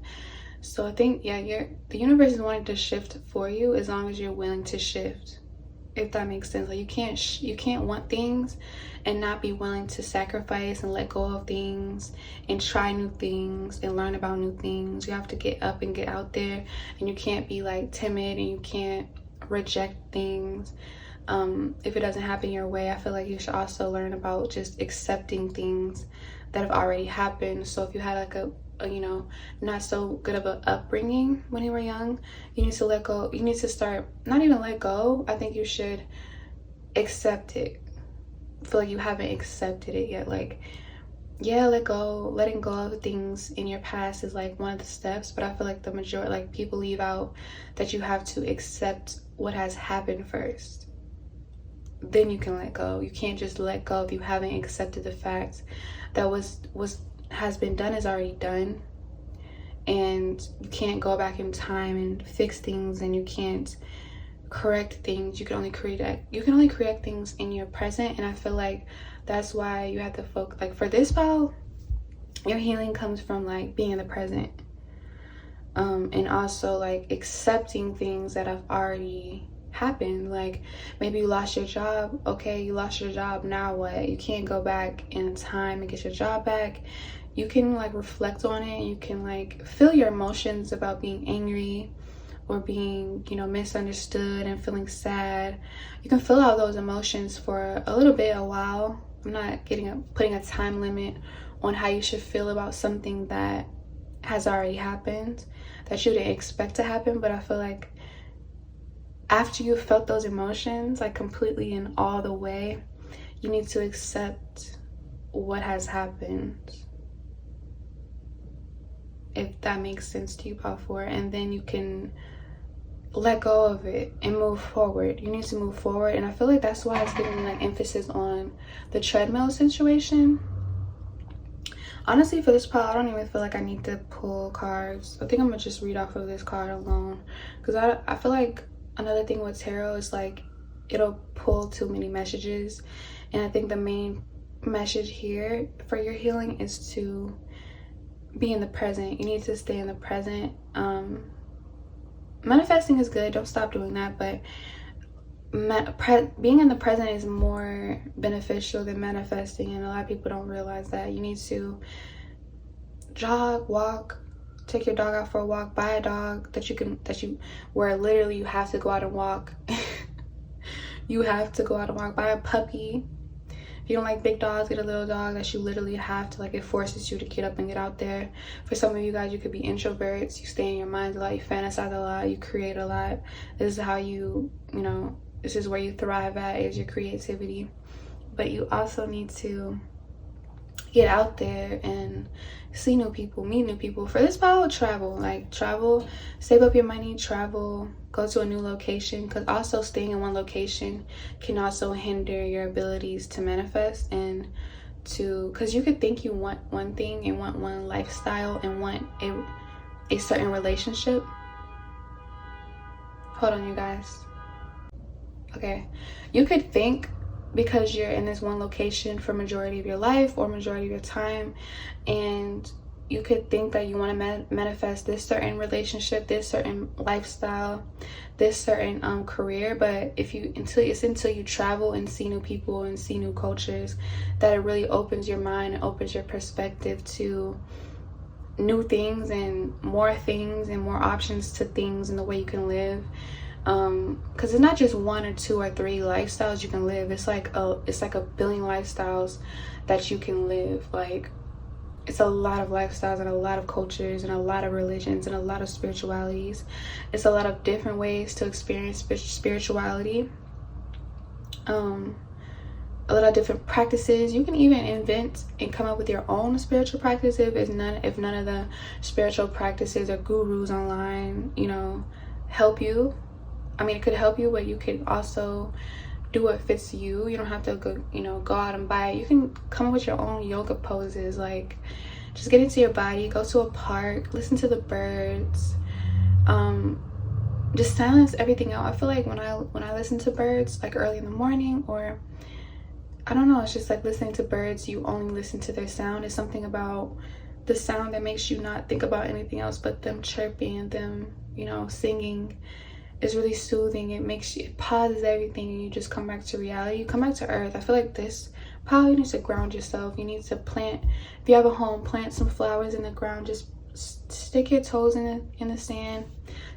So I think, yeah, the universe is wanting to shift for you, as long as you're willing to shift, if that makes sense. Like, you can't want things and not be willing to sacrifice and let go of things and try new things and learn about new things. You have to get up and get out there, and you can't be like timid, and you can't reject things if it doesn't happen your way. I feel like you should also learn about just accepting things that have already happened. So if you had like a you know, not so good of an upbringing when you were young, you need to let go. You need to start, not even let go, I think you should accept it. I feel like you haven't accepted it yet. Like, yeah, letting go of things in your past is like one of the steps, but I feel like the majority, like, people leave out that you have to accept what has happened first, then you can let go. You can't just let go if you haven't accepted the fact that has been done is already done. And you can't go back in time and fix things, and you can't correct things. You can only correct things in your present. And I feel like that's why you have to focus. Like, for this file, your healing comes from like being in the present, and also like accepting things that have already happened. Like, maybe you lost your job. Okay, you lost your job, now what? You can't go back in time and get your job back. You can like reflect on it. You can like feel your emotions about being angry or being, you know, misunderstood and feeling sad. You can feel out those emotions for a little bit, a while. I'm not putting a time limit on how you should feel about something that has already happened, that you didn't expect to happen. But I feel like after you've felt those emotions, like completely and all the way, you need to accept what has happened, if that makes sense to you, Power 4. And then you can let go of it and move forward. You need to move forward. And I feel like that's why it's giving me like emphasis on the treadmill situation. Honestly, for this pile, I don't even feel like I need to pull cards. I think I'm gonna just read off of this card alone, because I feel like another thing with tarot is like it'll pull too many messages. And I think the main message here for your healing is to be in the present. You need to stay in the present. Manifesting is good, don't stop doing that, but being in the present is more beneficial than manifesting, and a lot of people don't realize that. You need to jog, walk, take your dog out for a walk, buy a dog where literally you have to go out and walk. You have to go out and walk. Buy a puppy. If you don't like big dogs, get a little dog that you literally have to, like, it forces you to get up and get out there. For some of you guys, you could be introverts. You stay in your mind a lot, you fantasize a lot, you create a lot. This is how you know, this is where you thrive at, is your creativity. But you also need to get out there and see new people, meet new people. For this power, travel, save up your money, travel, go to a new location, because also staying in one location can also hinder your abilities to manifest, and because you could think you want one thing and want one lifestyle and want a certain relationship. Hold on, you guys. Okay, you could think, because you're in this one location for majority of your life or majority of your time, and you could think that you want to manifest this certain relationship, this certain lifestyle, this certain career. But until you travel and see new people and see new cultures, that it really opens your mind and opens your perspective to new things and more options to things and the way you can live. Because it's not just one or two or three lifestyles you can live. It's like a billion lifestyles that you can live. Like, it's a lot of lifestyles and a lot of cultures and a lot of religions and a lot of spiritualities. It's a lot of different ways to experience spirituality. A lot of different practices. You can even invent and come up with your own spiritual practice if none of the spiritual practices or gurus online, you know, help you. I mean, it could help you, but you could also do what fits you. You don't have to go out and buy it. You can come up with your own yoga poses. Like, just get into your body, go to a park, listen to the birds, just silence everything out. I feel like when I listen to birds, like early in the morning, or I don't know, it's just like listening to birds, you only listen to their sound. It's something about the sound that makes you not think about anything else but them chirping and them, you know, singing. Is really soothing. It pauses everything, and you just come back to reality. You come back to earth. I feel like this power, you need to ground yourself. You need to plant, if you have a home, plant some flowers in the ground. Just stick your toes in the sand,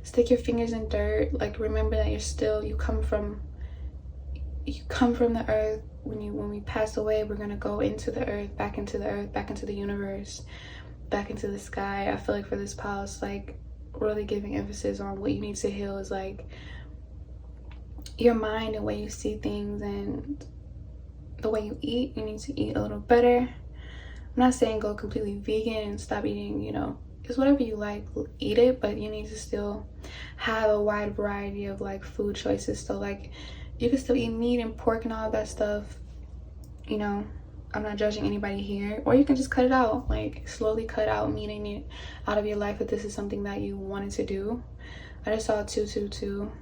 stick your fingers in dirt. Like, remember that you come from the earth. When we pass away, we're gonna go into the earth, back into the universe, back into the sky. I feel like for this power, it's like really giving emphasis on what you need to heal is like your mind and way you see things, and the way you eat. You need to eat a little better. I'm not saying go completely vegan and stop eating, you know, it's whatever you like, eat it, but you need to still have a wide variety of like food choices. So like, you can still eat meat and pork and all of that stuff, you know. I'm not judging anybody here. Or you can just cut it out, like slowly cut out meaning it out of your life if this is something that you wanted to do. I just saw 222.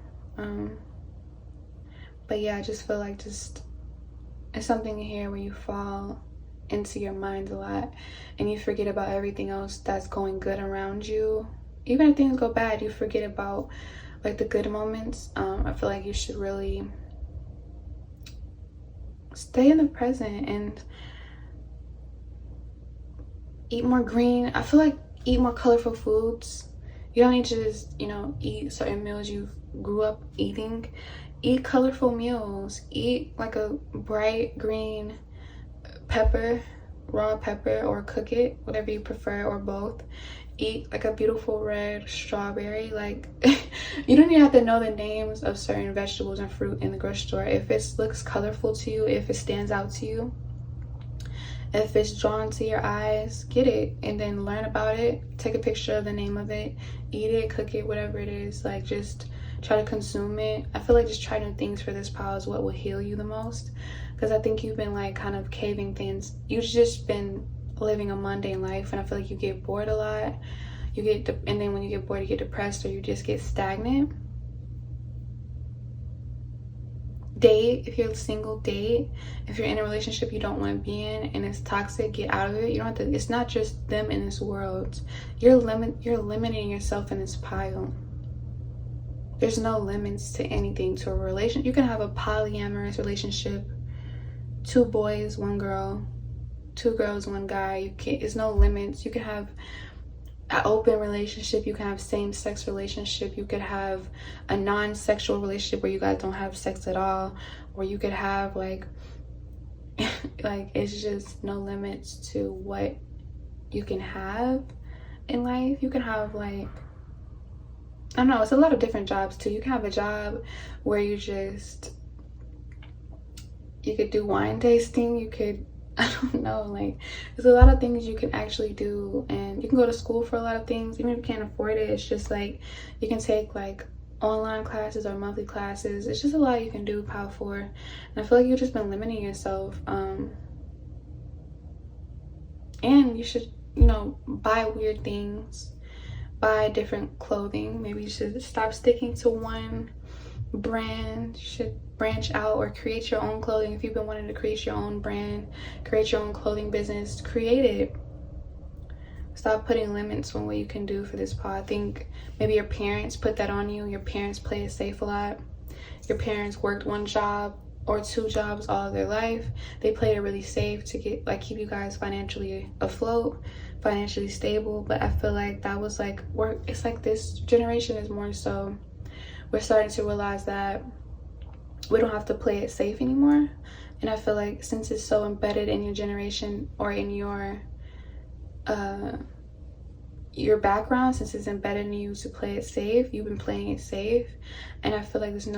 But yeah, I just feel like it's something here where you fall into your mind a lot and you forget about everything else that's going good around you. Even if things go bad, you forget about like the good moments. I feel like you should really stay in the present and eat more green. I feel like eat more colorful foods. You don't need to just, you know, eat certain meals you grew up eating. Eat colorful meals. Eat like a bright green pepper, raw pepper, or cook it, whatever you prefer, or both. Eat like a beautiful red strawberry. Like, you don't even have to know the names of certain vegetables and fruit in the grocery store. If it looks colorful to you, if it stands out to you, if it's drawn to your eyes, get it and then learn about it. Take a picture of the name of it, eat it, cook it, whatever it is. Like, just try to consume it. I feel like just try new things for this pile is what will heal you the most, because I think you've been like kind of caving things. You've just been living a mundane life, and I feel like you get bored a lot. And then when you get bored, you get depressed, or you just get stagnant. Date. If you're single, date. If you're in a relationship you don't want to be in and it's toxic, get out of it. You don't have to. It's not just them in this world. You're limiting yourself in this pile. There's no limits to anything, to a relation. You can have a polyamorous relationship, 2 boys, 1 girl, 2 girls, 1 guy. You can't. There's no limits. You can have an open relationship, you can have same-sex relationship, you could have a non-sexual relationship where you guys don't have sex at all, or you could have like like, it's just no limits to what you can have in life. You can have like, I don't know, it's a lot of different jobs too. You can have a job where you could do wine tasting, you could, I don't know, like, there's a lot of things you can actually do, and you can go to school for a lot of things. Even if you can't afford it, it's just like you can take like online classes or monthly classes. It's just a lot you can do, pile 4. And I feel like you've just been limiting yourself. And you should, you know, buy weird things, buy different clothing. Maybe you should stop sticking to one brand. You should branch out or create your own clothing. If you've been wanting to create your own brand, create your own clothing business, create it. Stop putting limits on what you can do for this pod. I think maybe your parents put that on you. Your parents play it safe a lot. Your parents worked 1 job or 2 jobs all of their life. They played it really safe to get, like, keep you guys financially afloat, financially stable. But I feel like that was like work. It's like this generation is more so, we're starting to realize that we don't have to play it safe anymore. And I feel like since it's so embedded in your generation or in your background, since it's embedded in you to play it safe, you've been playing it safe. And I feel like there's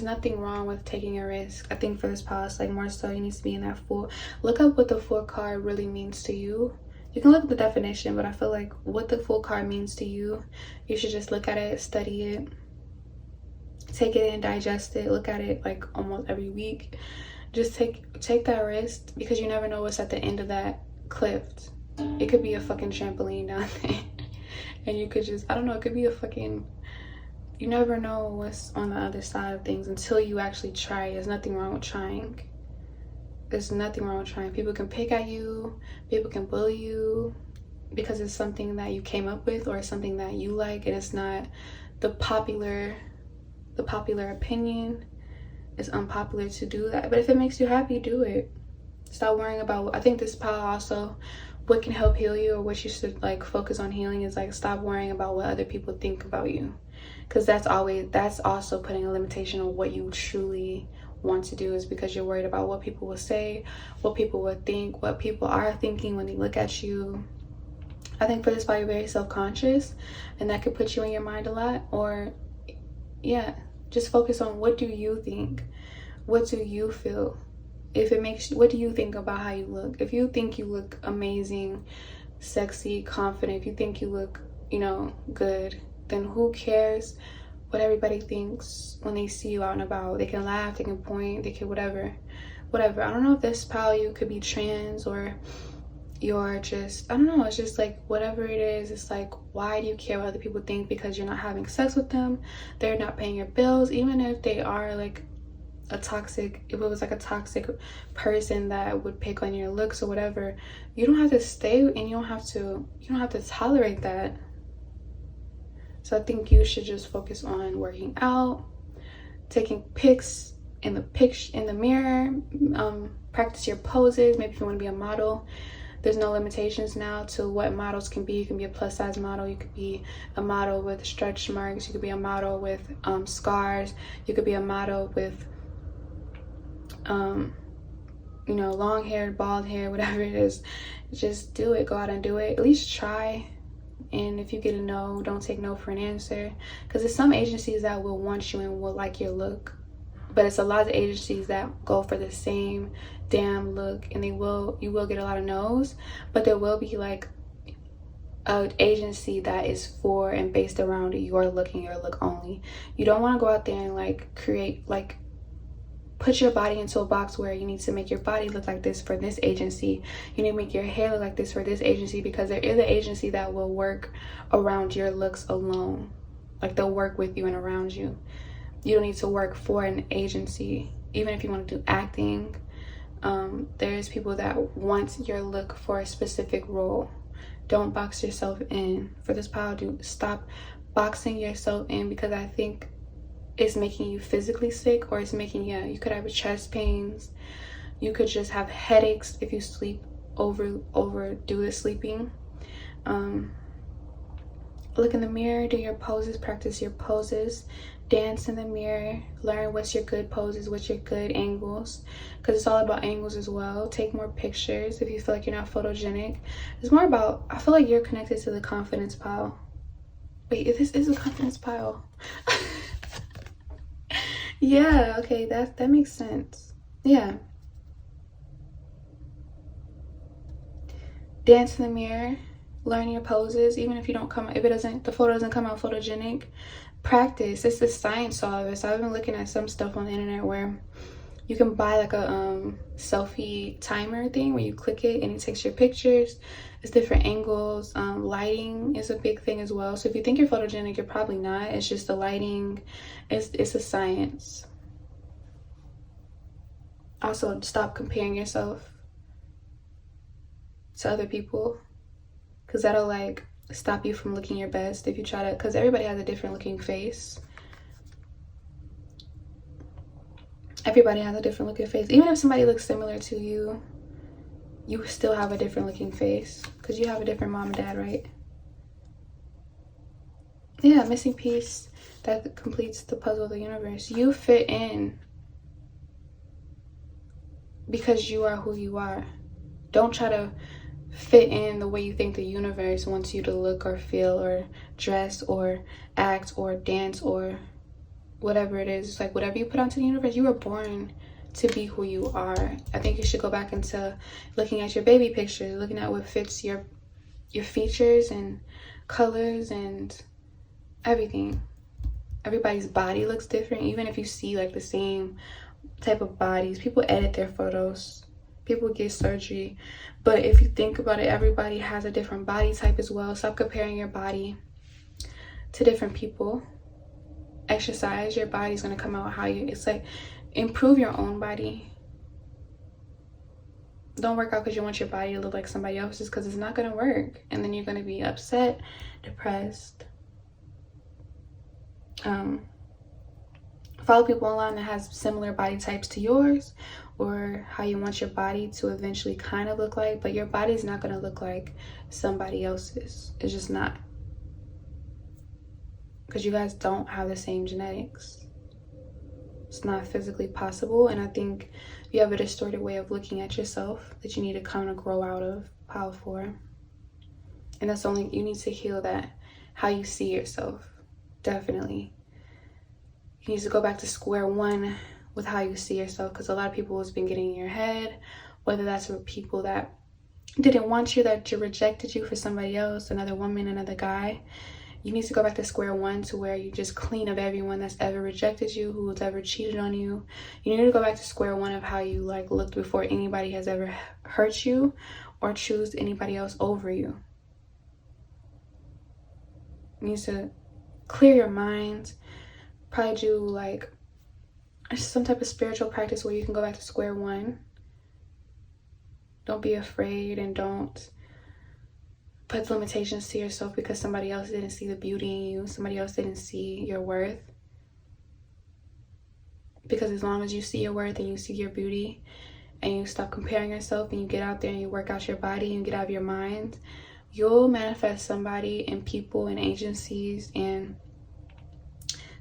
nothing wrong with taking a risk. I think for this past, like, more so you need to be in that full. Look up what the full card really means to you. You can look at the definition, but I feel like what the full card means to you, you should just look at it, study it, take it in, digest it, look at it like almost every week. Just take that risk, because you never know what's at the end of that cliff. It could be a fucking trampoline down there, and you could just, I don't know, it could be a fucking, you never know what's on the other side of things until you actually try. There's nothing wrong with trying. There's nothing wrong with trying. People can pick at you, people can bully you because it's something that you came up with or something that you like, and it's not the popular opinion. It's unpopular to do that, but if it makes you happy, do it. Stop worrying about, I think this power also, what can help heal you, or what you should like focus on healing, is like, stop worrying about what other people think about you, because that's also putting a limitation on what you truly want to do, is because you're worried about what people will say, what people will think, what people are thinking when they look at you. I think for this power, you're very self-conscious, and that could put you in your mind a lot. Or yeah, just focus on, what do you think, what do you feel? If it makes, what do you think about how you look? If you think you look amazing, sexy, confident, if you think you look, you know, good, then who cares what everybody thinks when they see you out and about? They can laugh, they can point, they can whatever. I don't know if this pal, you could be trans, or you're just, I don't know, it's just like, whatever it is, it's like, why do you care what other people think? Because you're not having sex with them, they're not paying your bills. Even if they are like if it was like a toxic person that would pick on your looks or whatever, you don't have to stay, and you don't have to tolerate that. So I think you should just focus on working out, taking pics in the mirror, practice your poses. Maybe if you want to be a model, There's no limitations now to what models can be. You can be a plus size model. You could be a model with stretch marks. You could be a model with scars. You could be a model with, you know, long hair, bald hair, whatever it is. Just do it. Go out and do it. At least try. And if you get a no, don't take no for an answer. Because there's some agencies that will want you and will like your look. But it's a lot of agencies that go for the same damn look, and you will get a lot of no's. But there will be like an agency that is for and based around your look and your look only. You don't want to go out there and like create, like put your body into a box where you need to make your body look like this for this agency. You need to make your hair look like this for this agency, because there is an agency that will work around your looks alone. Like they'll work with you and around you. You don't need to work for an agency. Even if you want to do acting, there's people that want your look for a specific role. Don't box yourself in. For this pile, stop boxing yourself in, because I think it's making you physically sick, or it's making you could have chest pains. You could just have headaches if you sleep overdo the sleeping. Look in the mirror, do your poses, practice your poses, dance in the mirror, learn what's your good poses, what's your good angles, because it's all about angles as well. Take more pictures if you feel like you're not photogenic. It's more about, I feel like you're connected to the confidence pile. Wait, this is a confidence pile. Yeah, okay, that makes sense. Yeah. Dance in the mirror, learn your poses, even if the photo doesn't come out photogenic. Practice. It's the science of it. So I've been looking at some stuff on the internet where you can buy like a selfie timer thing where you click it and it takes your pictures. It's different angles. Lighting is a big thing as well. So if you think you're photogenic, you're probably not. It's just the lighting. It's a science. Also, stop comparing yourself to other people, because that'll like stop you from looking your best if you try to, because everybody has a different looking face. Everybody has a different looking face. Even if somebody looks similar to you, you still have a different looking face, because you have a different mom and dad, right? Yeah, missing piece that completes the puzzle of the universe. You fit in because you are who you are. Don't try to fit in the way you think the universe wants you to look or feel or dress or act or dance or whatever it is. It's like whatever you put onto the universe, you were born to be who you are. I think you should go back into looking at your baby pictures, looking at what fits your features and colors and everything. Everybody's body looks different. Even if you see like the same type of bodies, people edit their photos, people get surgery, but if you think about it, everybody has a different body type as well. Stop comparing your body to different people. Exercise. Your body's going to come out how you, it's like, improve your own body. Don't work out because you want your body to look like somebody else's, because it's not going to work, and then you're going to be upset, depressed. Follow people online that has similar body types to yours, or how you want your body to eventually kind of look like, but your body's not going to look like somebody else's. It's just not, because you guys don't have the same genetics. It's not physically possible. And I think you have a distorted way of looking at yourself that you need to kind of grow out of. Pile 4. And that's only, you need to heal that, how you see yourself. Definitely. You need to go back to square one with how you see yourself, because a lot of people has been getting in your head, whether that's for people that didn't want you, that rejected you for somebody else, another woman, another guy. You need to go back to square one to where you just clean of everyone that's ever rejected you, who's ever cheated on you. You need to go back to square one of how you like looked before anybody has ever hurt you or choose anybody else over you. You need to clear your mind. Probably do like some type of spiritual practice where you can go back to square one. Don't be afraid, and don't put limitations to yourself because somebody else didn't see the beauty in you. Somebody else didn't see your worth. Because as long as you see your worth and you see your beauty and you stop comparing yourself and you get out there and you work out your body and get out of your mind, you'll manifest somebody and people and agencies and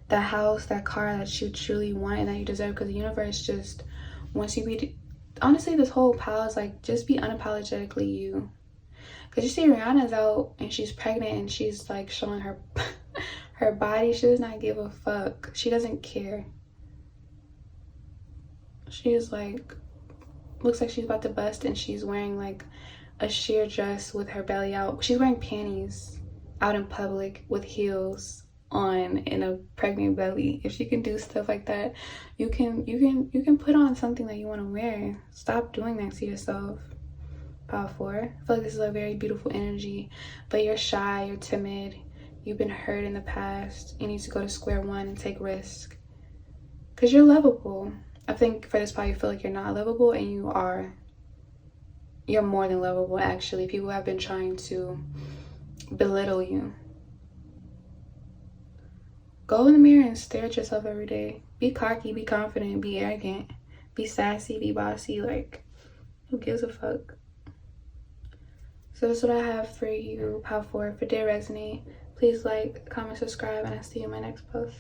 that house, that car that you truly want and that you deserve, because the universe just wants you to be, honestly, this whole pile is like, just be unapologetically you. Because you see Rihanna's out and she's pregnant and she's like showing her her body. She does not give a fuck. She doesn't care. She's like, looks like she's about to bust, and she's wearing like a sheer dress with her belly out. She's wearing panties out in public with heels on in a pregnant belly. If she can do stuff like that, you can put on something that you want to wear. Stop doing that to yourself. Power 4. I feel like this is a very beautiful energy, but you're shy, you're timid, you've been hurt in the past. You need to go to square one and take risk, because you're lovable. I think for this part you feel like you're not lovable, and you are. You're more than lovable, actually. People have been trying to belittle you. Go in the mirror and stare at yourself every day. Be cocky, be confident, be arrogant, be sassy, be bossy. Like, who gives a fuck? So that's what I have for you, Power 4. If it did resonate, please like, comment, subscribe, and I'll see you in my next post.